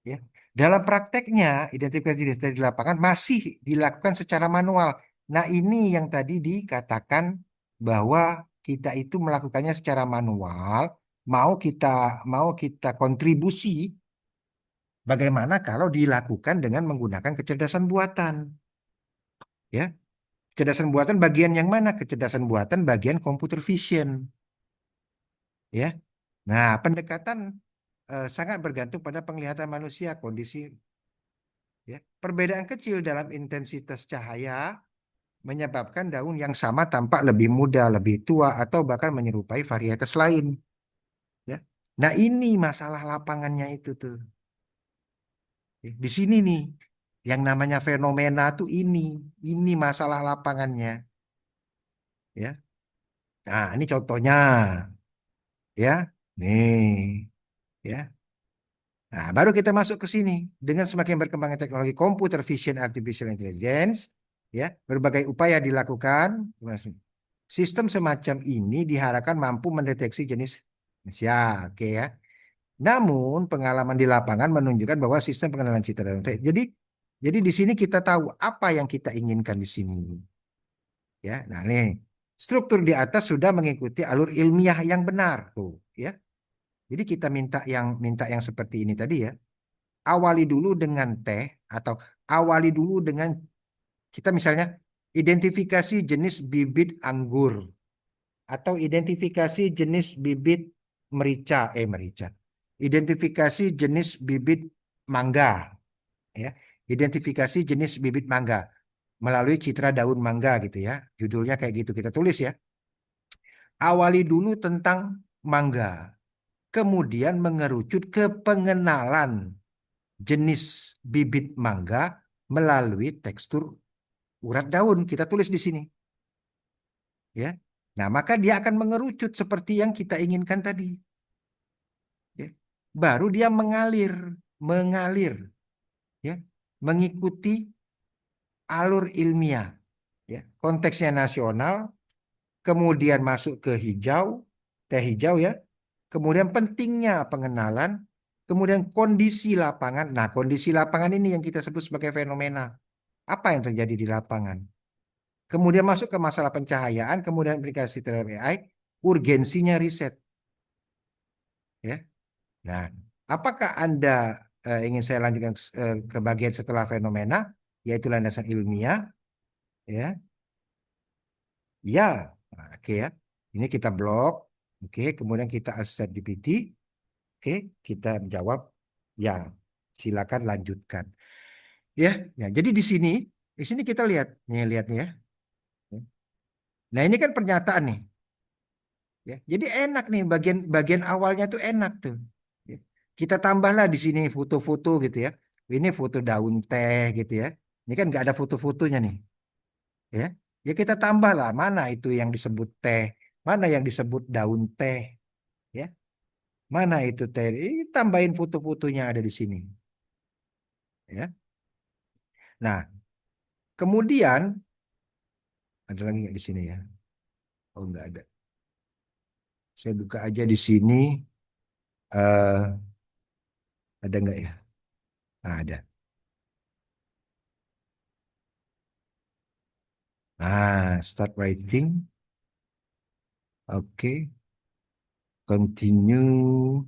Ya. Dalam prakteknya, identifikasi data di lapangan masih dilakukan secara manual. Nah, ini yang tadi dikatakan bahwa kita itu melakukannya secara manual, mau kita mau kita kontribusi, bagaimana kalau dilakukan dengan menggunakan kecerdasan buatan, ya. Kecerdasan buatan bagian yang mana? Kecerdasan buatan bagian computer vision, ya. Nah, pendekatan sangat bergantung pada penglihatan manusia, kondisi. Ya, perbedaan kecil dalam intensitas cahaya menyebabkan daun yang sama tampak lebih muda, lebih tua, atau bahkan menyerupai varietas lain. Ya. Nah ini masalah lapangannya itu tuh. Ya, di sini nih, yang namanya fenomena tuh ini masalah lapangannya. Ya. Nah ini contohnya, ya. Nih, ya. Nah, baru kita masuk ke sini. Dengan semakin berkembangnya teknologi computer vision, artificial intelligence, ya, berbagai upaya dilakukan. Sistem semacam ini diharapkan mampu mendeteksi jenis manusia, oke ya. Namun pengalaman di lapangan menunjukkan bahwa sistem pengenalan citra dan jadi di sini kita tahu apa yang kita inginkan di sini, ya. Nah, nih struktur di atas sudah mengikuti alur ilmiah yang benar tuh, ya. Jadi kita minta yang seperti ini tadi ya. Awali dulu dengan teh atau awali dulu dengan kita misalnya identifikasi jenis bibit anggur atau identifikasi jenis bibit merica. Identifikasi jenis bibit mangga, ya. Identifikasi jenis bibit mangga melalui citra daun mangga gitu ya. Judulnya kayak gitu kita tulis ya. Awali dulu tentang mangga, kemudian mengerucut ke pengenalan jenis bibit mangga melalui tekstur urat daun. Kita tulis di sini, ya. Nah, maka dia akan mengerucut seperti yang kita inginkan tadi, ya. Baru dia mengalir, ya, mengikuti alur ilmiah, ya. Konteksnya nasional, kemudian masuk ke hijau, teh hijau ya. Kemudian pentingnya pengenalan, kemudian kondisi lapangan. Nah, kondisi lapangan ini yang kita sebut sebagai fenomena. Apa yang terjadi di lapangan? Kemudian masuk ke masalah pencahayaan, kemudian aplikasi terhadap AI, urgensinya riset, ya. Nah, apakah Anda ingin saya lanjutkan ke bagian setelah fenomena, yaitu landasan ilmiah, ya? Ya, nah, oke ya. Ini kita blok. Oke, kemudian kita accept GPT. Oke, kita jawab ya. Silakan lanjutkan. Ya, ya. Jadi di sini kita lihat, nih lihat nih ya. Nah, ini kan pernyataan nih, ya. Jadi enak nih bagian awalnya tuh enak tuh. Ya. Kita tambahlah di sini foto-foto gitu ya. Ini foto daun teh gitu ya. Ini kan nggak ada foto-fotonya nih, ya. Ya kita tambahlah mana itu yang disebut teh, mana yang disebut daun teh, ya. Mana itu teh? Ini tambahin foto-fotonya ada di sini, ya. Nah, kemudian ada lagi nggak di sini ya? Oh, nggak ada. Saya buka aja di sini. eh ada nggak ya? Nah, ada. Start writing. Oke, continue.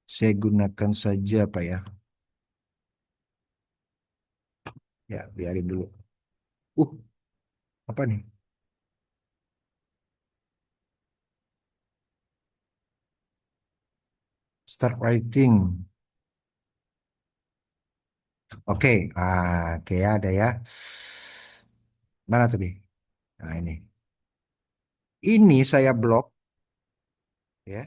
Saya gunakan saja apa ya? Ya, biarin dulu. Uh, apa nih? Start writing. Oke, oke ada ya. Mana tadi? Nah, ini. Ini saya blok ya.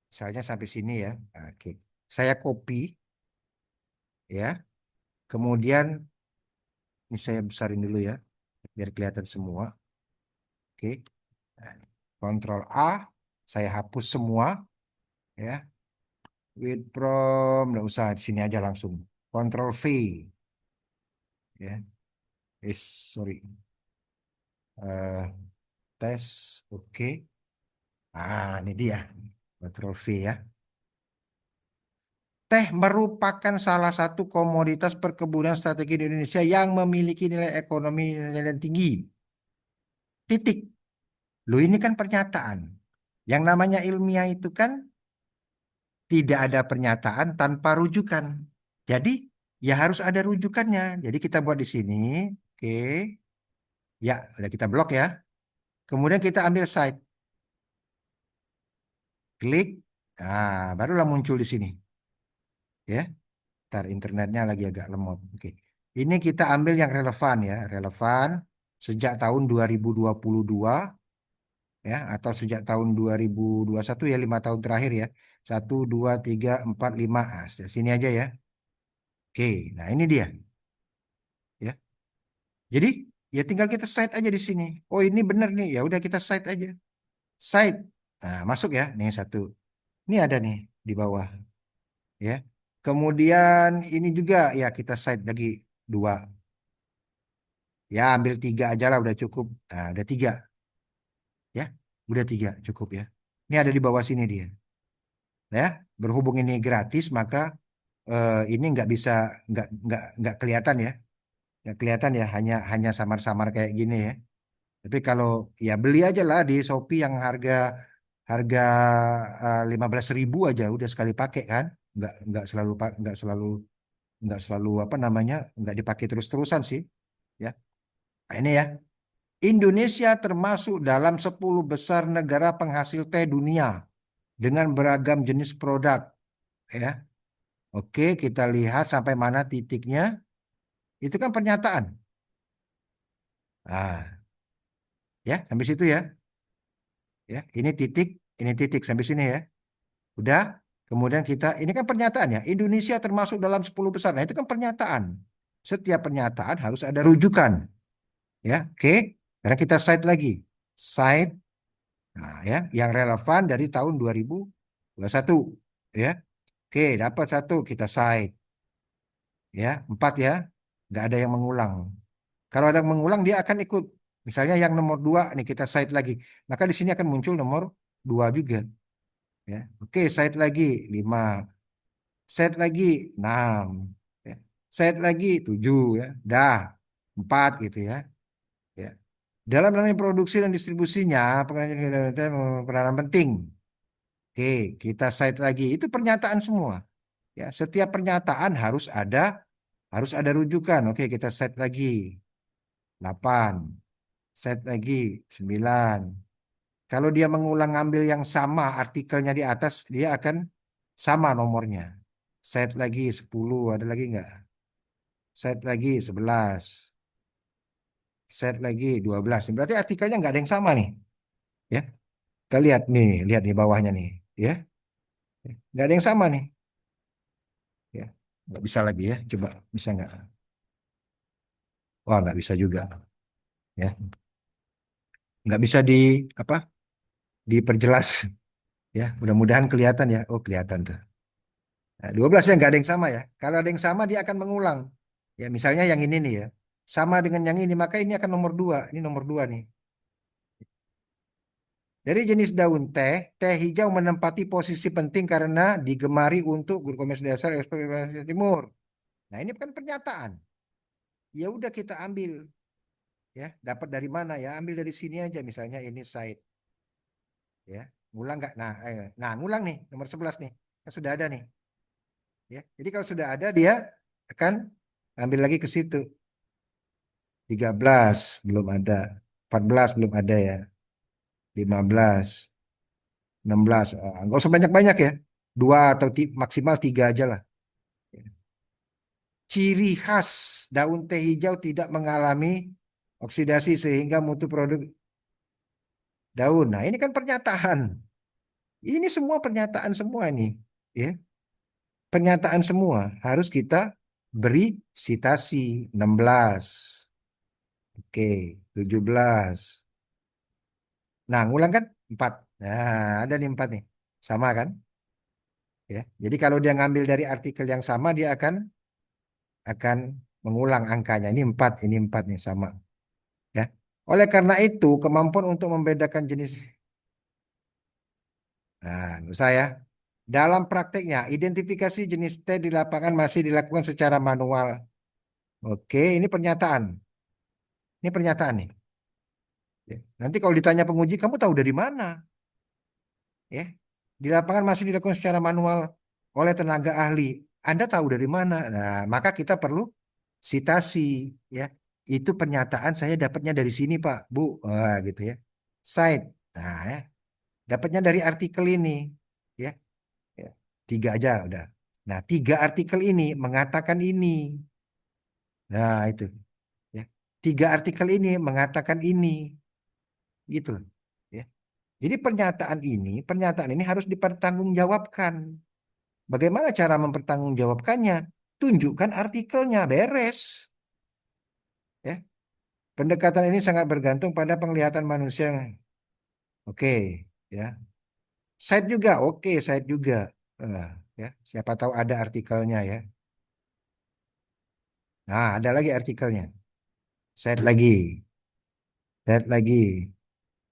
Misalnya sampai sini ya. Oke. Saya copy ya. Kemudian ini saya besarin dulu ya, biar kelihatan semua. Oke. Nah, Kontrol A, saya hapus semua ya. With from, nggak usah di sini aja langsung. Kontrol V ya. Sorry. Eh, tes, oke. Ini dia. Kontrol V ya. Teh merupakan salah satu komoditas perkebunan strategi di Indonesia yang memiliki nilai ekonomi yang tinggi. Titik. Loh ini kan pernyataan. Yang namanya ilmiah itu kan tidak ada pernyataan tanpa rujukan. Jadi ya harus ada rujukannya. Jadi kita buat di sini. Oke. Ya, udah kita blok ya. Kemudian kita ambil site. Klik. Barulah muncul di sini. Ya. Ntar internetnya lagi agak lemot. Oke. Ini kita ambil yang relevan ya. Relevan sejak tahun 2022 ya. Atau sejak tahun 2021 ya. 5 tahun terakhir ya. 1, 2, 3, 4, 5. Sini aja ya. Oke. Nah ini dia. Ya. Jadi ya tinggal kita cite aja di sini. Oh ini benar nih. Ya udah kita cite aja. Cite. Masuk ya. Nih satu. Ini ada nih di bawah. Ya. Kemudian ini juga ya kita cite lagi 2. Ya ambil 3 aja lah udah cukup. Udah 3 ya. Udah 3 cukup ya. Ini ada di bawah sini dia. Ya. Berhubung ini gratis maka ini nggak bisa nggak kelihatan ya. Nggak kelihatan ya. Hanya samar-samar kayak gini ya. Tapi kalau ya beli aja lah di Shopee yang harga harga 15.000 aja udah sekali pakai kan. Nggak selalu apa namanya nggak dipakai terus-terusan sih. Ya. Nah, ini ya. Indonesia termasuk dalam 10 besar negara penghasil teh dunia dengan beragam jenis produk. Ya. Oke, kita lihat sampai mana titiknya. Itu kan pernyataan. Ah, ya sampai situ ya. Ya, ini titik sampai sini ya. Udah. Kemudian ini kan pernyataan ya. Indonesia termasuk dalam 10 besar. Nah, itu kan pernyataan. Setiap pernyataan harus ada rujukan. Ya, oke. Karena kita cite lagi. Cite, nah ya, yang relevan dari tahun 2021. Ya, oke, dapat satu kita cite. Ya, 4 ya. Nggak ada yang mengulang. Kalau ada yang mengulang dia akan ikut. Misalnya yang nomor 2 nih kita cite lagi. Maka di sini akan muncul nomor 2 juga. Ya, oke, cite lagi 5. Set lagi 6, ya. Set lagi 7 ya. Dah 4 gitu ya. Ya. Dalam mengenai produksi dan distribusinya peranan penting. Oke, kita cite lagi. Itu pernyataan semua. Ya, setiap pernyataan harus ada rujukan. Oke, kita set lagi 8. Set lagi 9. Kalau dia mengulang ngambil yang sama artikelnya di atas, dia akan sama nomornya. Set lagi 10, ada lagi nggak? Set lagi 11, set lagi 12. Berarti artikelnya nggak ada yang sama nih. Ya, kita lihat nih bawahnya nih. Ya, nggak ada yang sama nih. Ya, nggak bisa lagi ya. Coba bisa nggak? Wah, nggak bisa juga. Ya, nggak bisa di apa? Diperjelas. Ya, mudah-mudahan kelihatan ya. Oh, kelihatan tuh. Nah, 12 ya nggak ada yang sama ya. Kalau ada yang sama dia akan mengulang. Ya, misalnya yang ini nih ya. Sama dengan yang ini, maka ini akan nomor 2. Ini nomor 2 nih. Dari jenis daun teh, teh hijau menempati posisi penting karena digemari untuk glukosa dasar ekspektasi timur. Nah, ini kan pernyataan. Ya udah kita ambil ya. Dapat dari mana ya? Ambil dari sini aja misalnya ini site ya. Ngulang nggak? Nah, ngulang nih nomor 11 nih. Kan sudah ada nih ya. Jadi kalau sudah ada dia akan ambil lagi ke situ. 13 belum ada. 14 belum ada ya. 15, 16. Nggak usah banyak-banyak ya. Dua atau maksimal 3 aja lah. Ciri khas daun teh hijau tidak mengalami oksidasi sehingga mutu produk daun. Nah, ini kan pernyataan. Ini semua pernyataan semua nih. Ya, pernyataan semua harus kita beri sitasi 16. Oke, 17. Nah, ngulang kan 4. Nah, ada nih 4 nih. Sama kan? Ya. Jadi kalau dia ngambil dari artikel yang sama dia akan mengulang angkanya. Ini 4, ini 4 nih sama, ya. Oleh karena itu, kemampuan untuk membedakan jenis nggak usah ya. Dalam prakteknya, identifikasi jenis T di lapangan masih dilakukan secara manual. Oke, ini pernyataan. Ini pernyataan nih. Ya. Nanti kalau ditanya penguji, kamu tahu dari mana? Ya, di lapangan masih dilakukan secara manual oleh tenaga ahli. Anda tahu dari mana? Nah, maka kita perlu sitasi, ya. Itu pernyataan saya dapatnya dari sini, Pak, Bu. Wah, gitu ya. Cite. Nah, ya. Dapatnya dari artikel ini, ya. Ya. 3 aja udah. Nah, 3 artikel ini mengatakan ini. Nah, itu, ya. 3 artikel ini mengatakan ini, gitu loh. Ya. Jadi pernyataan ini harus dipertanggungjawabkan. Bagaimana cara mempertanggungjawabkannya? Tunjukkan artikelnya, beres. Ya, pendekatan ini sangat bergantung pada penglihatan manusia. Oke, ya. Site juga, oke, site juga. Eh, ya, siapa tahu ada artikelnya ya. Nah, ada lagi artikelnya. Site lagi, site lagi,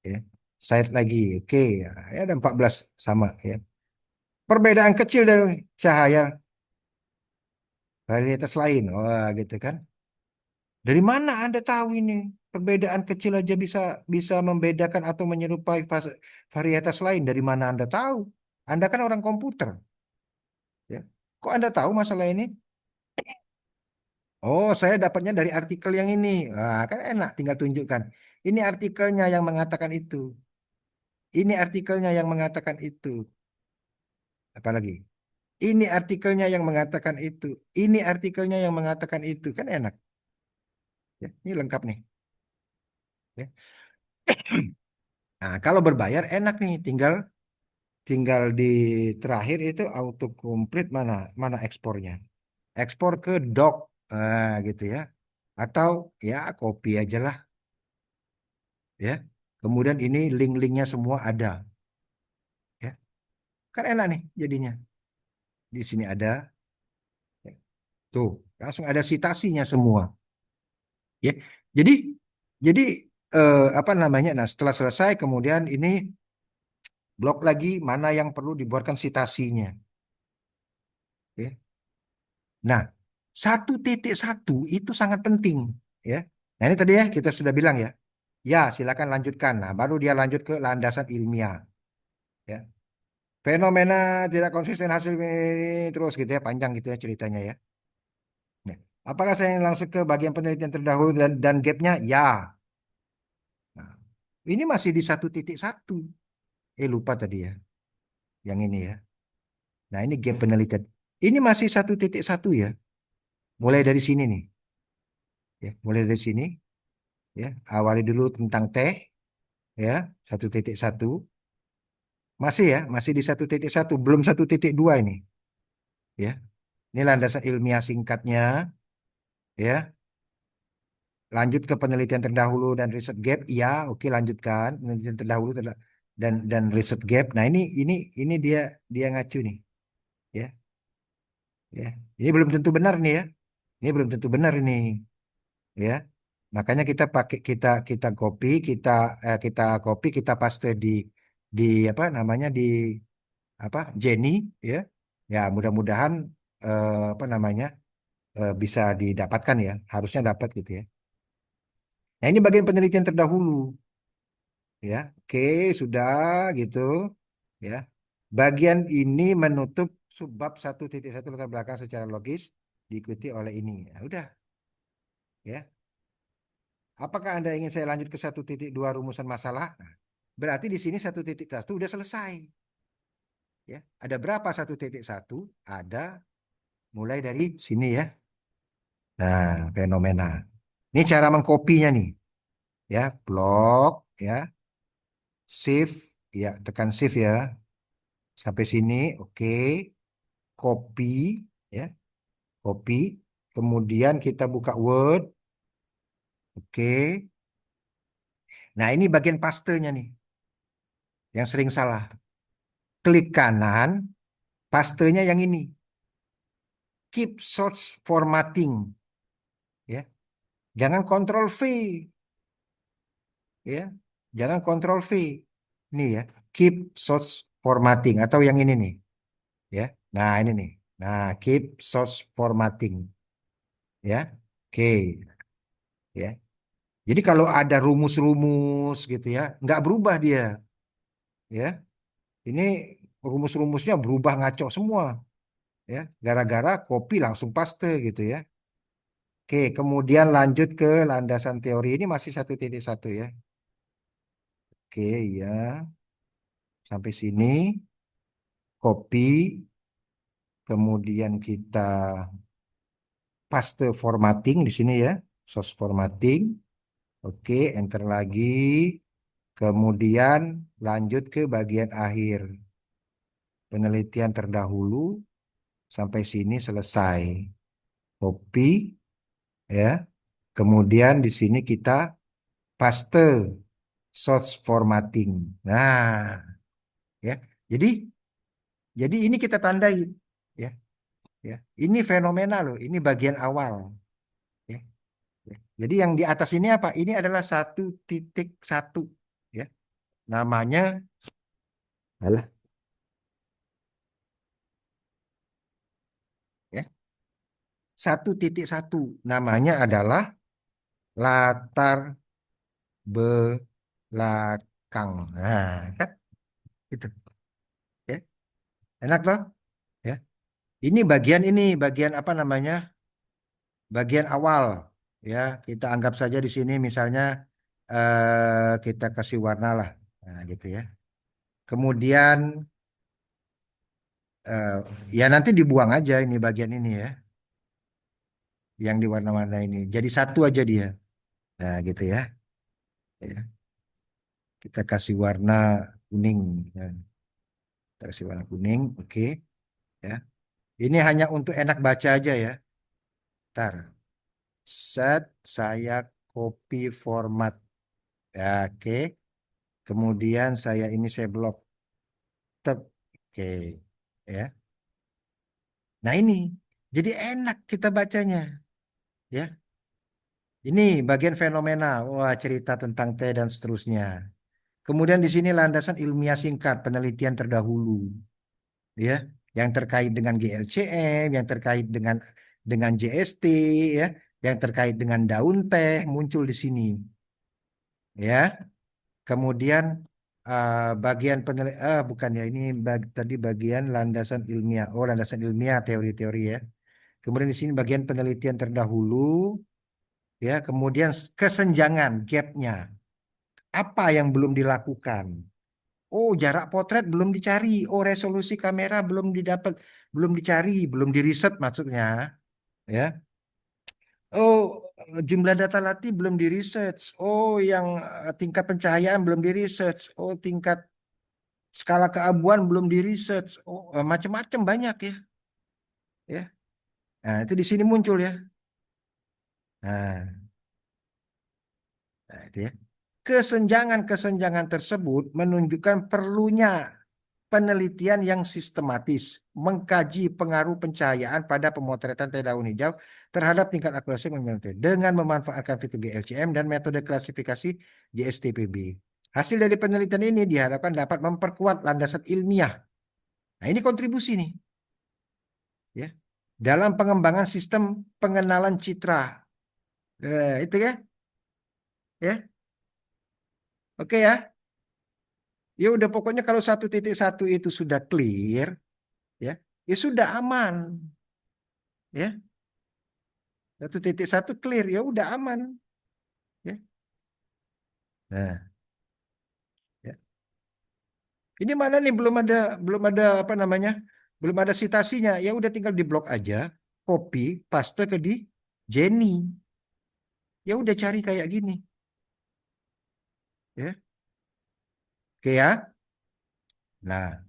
ya. Site lagi, oke. Ya, ada 14 sama ya. Perbedaan kecil dari cahaya varietas lain. Wah, gitu kan. Dari mana Anda tahu ini? Perbedaan kecil aja bisa bisa membedakan atau menyerupai varietas lain. Dari mana Anda tahu? Anda kan orang komputer, ya. Kok Anda tahu masalah ini? Oh, saya dapatnya dari artikel yang ini. Wah, kan enak, tinggal tunjukkan. Ini artikelnya yang mengatakan itu. Ini artikelnya yang mengatakan itu. Apalagi? Ini artikelnya yang mengatakan itu. Ini artikelnya yang mengatakan itu. Kan enak. Ya, ini lengkap nih. Ya. Nah, kalau berbayar enak nih, tinggal tinggal di terakhir itu auto complete mana mana ekspornya. Ekspor ke doc, gitu ya. Atau ya copy aja lah ya. Kemudian ini link-linknya semua ada ya. Kan enak nih jadinya. Di sini ada ya. Tuh, langsung ada citasinya semua ya. Jadi jadi apa namanya? Nah, setelah selesai kemudian ini blok lagi mana yang perlu dibuatkan citasinya ya. Nah, 1.1 itu sangat penting ya. Nah, ini tadi ya kita sudah bilang ya. Ya, silakan lanjutkan. Nah, baru dia lanjut ke landasan ilmiah ya. Fenomena tidak konsisten hasil ini terus gitu ya, panjang gitu ya ceritanya ya. Nah, apakah saya langsung ke bagian penelitian terdahulu dan gapnya? Ya. Nah, Ini masih di 1.1. Lupa tadi ya, yang ini ya. Nah, ini gap penelitian. Ini masih 1.1 ya. Mulai dari sini nih, ya. Mulai dari sini, ya. Awali dulu tentang teh, ya. 1.1. Masih ya, masih di 1.1. Belum 1.2 ini, ya. Ini landasan ilmiah singkatnya, ya. Lanjut ke penelitian terdahulu dan riset gap, ya. Oke, lanjutkan penelitian terdahulu dan riset gap. Nah, ini dia ngacu nih, ya. Ya. Ini belum tentu benar nih ya. Ini belum tentu benar ini, ya. Makanya kita pakai kita copy, kita copy, kita paste di apa namanya di apa Jenny, ya. Ya, mudah-mudahan apa namanya bisa didapatkan ya. Harusnya dapat gitu ya. Nah, ini bagian penelitian terdahulu, ya. Oke, sudah gitu, ya. Bagian ini menutup subbab 1.1 latar belakang secara logis diikuti oleh ini. Ya, udah, ya. Apakah Anda ingin saya lanjut ke 1.2 rumusan masalah? Nah, berarti di sini 1.1 udah selesai. Ya, ada berapa 1.1? Ada mulai dari sini ya. Nah, fenomena. Ini cara mengkopinya nih. Ya, blok, ya, shift, ya, tekan shift ya. Sampai sini, oke. Copy, ya, copy. Kemudian kita buka Word, oke. Nah, ini bagian pastenya nih, yang sering salah. Klik kanan, pastenya yang ini. Keep source formatting, ya. Jangan kontrol V, ya. Jangan kontrol V. Ini ya, keep source formatting atau yang ini nih, ya. Nah, ini nih. Nah, keep source formatting, ya. Oke, ya. Jadi kalau ada rumus-rumus gitu ya, nggak berubah dia, ya. Ini rumus-rumusnya berubah ngaco semua, ya. Gara-gara copy langsung paste gitu ya. Oke, kemudian lanjut ke landasan teori ini masih 1.1 ya. Oke, ya. Sampai sini copy, kemudian kita paste formatting di sini ya. Source formatting. Oke, enter lagi. Kemudian lanjut ke bagian akhir. Penelitian terdahulu sampai sini selesai. Copy ya. Kemudian di sini kita paste source formatting. Nah, ya. Jadi ini kita tandai ya, ya. Ini fenomena loh, ini bagian awal ya. Ya. Jadi yang di atas ini apa? Ini adalah 1.1 ya. Namanya adalah ya 1.1. Namanya adalah latar belakang. Nah, kan itu ya. Enak loh ya. Ini bagian apa namanya? Bagian awal ya. Kita anggap saja di sini misalnya kita kasih warna lah. Nah, gitu ya. Kemudian eh, ya nanti dibuang aja ini bagian ini ya, yang di warna-warna ini. Jadi satu aja dia. Nah, gitu ya. Ya, kita kasih warna kuning. Ya. Kita kasih warna kuning, oke. Ya. Ini hanya untuk enak baca aja ya. Ntar, set saya copy format. Ya, oke. Kemudian saya blok. Tep. Oke. Ya. Nah ini, jadi enak kita bacanya. Ya. Ini bagian fenomena. Wah, cerita tentang T dan seterusnya. Kemudian di sini landasan ilmiah singkat, penelitian terdahulu, ya, yang terkait dengan GLCM, yang terkait dengan JST, ya, yang terkait dengan daun teh muncul di sini, ya. Kemudian bagian bukan ya ini tadi bagian landasan ilmiah. Oh, landasan ilmiah teori-teori ya. Kemudian di sini bagian penelitian terdahulu, ya. Kemudian kesenjangan, gapnya. Apa yang belum dilakukan? Oh, jarak potret belum dicari. Oh, resolusi kamera belum didapat, belum dicari, belum diriset maksudnya, ya. Oh, jumlah data latih belum di research. Oh, yang tingkat pencahayaan belum di research. Oh, tingkat skala keabuan belum di research. Oh, macam-macam banyak ya, ya. Nah, itu di sini muncul ya. Nah, nah itu ya. Kesenjangan-kesenjangan tersebut menunjukkan perlunya penelitian yang sistematis mengkaji pengaruh pencahayaan pada pemotretan teh daun hijau terhadap tingkat akurasi dengan memanfaatkan fitur GLCM dan metode klasifikasi GSTPB. Hasil dari penelitian ini diharapkan dapat memperkuat landasan ilmiah. Nah, ini kontribusi nih, ya, dalam pengembangan sistem pengenalan citra. Itu ya, oke ya. Ya udah pokoknya kalau 1.1 itu sudah clear, ya, ya sudah aman, ya. 1.1 clear, ya udah aman, ya. Nah, ya. Ini mana nih belum ada apa namanya? Belum ada citasinya. Ya udah tinggal diblok aja, copy, paste ke di Jenny. Ya udah cari kayak gini, ya. Oke ya. Nah,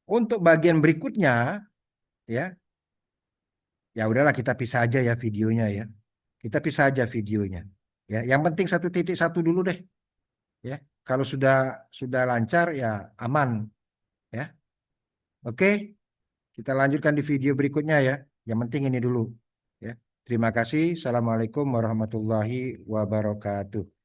untuk bagian berikutnya, ya, ya udahlah kita pisah aja ya videonya ya. Kita pisah aja videonya. Ya, yang penting 1.1 dulu deh, ya. Kalau sudah lancar ya aman, ya. Oke, kita lanjutkan di video berikutnya ya. Yang penting ini dulu, ya. Terima kasih. Assalamualaikum warahmatullahi wabarakatuh.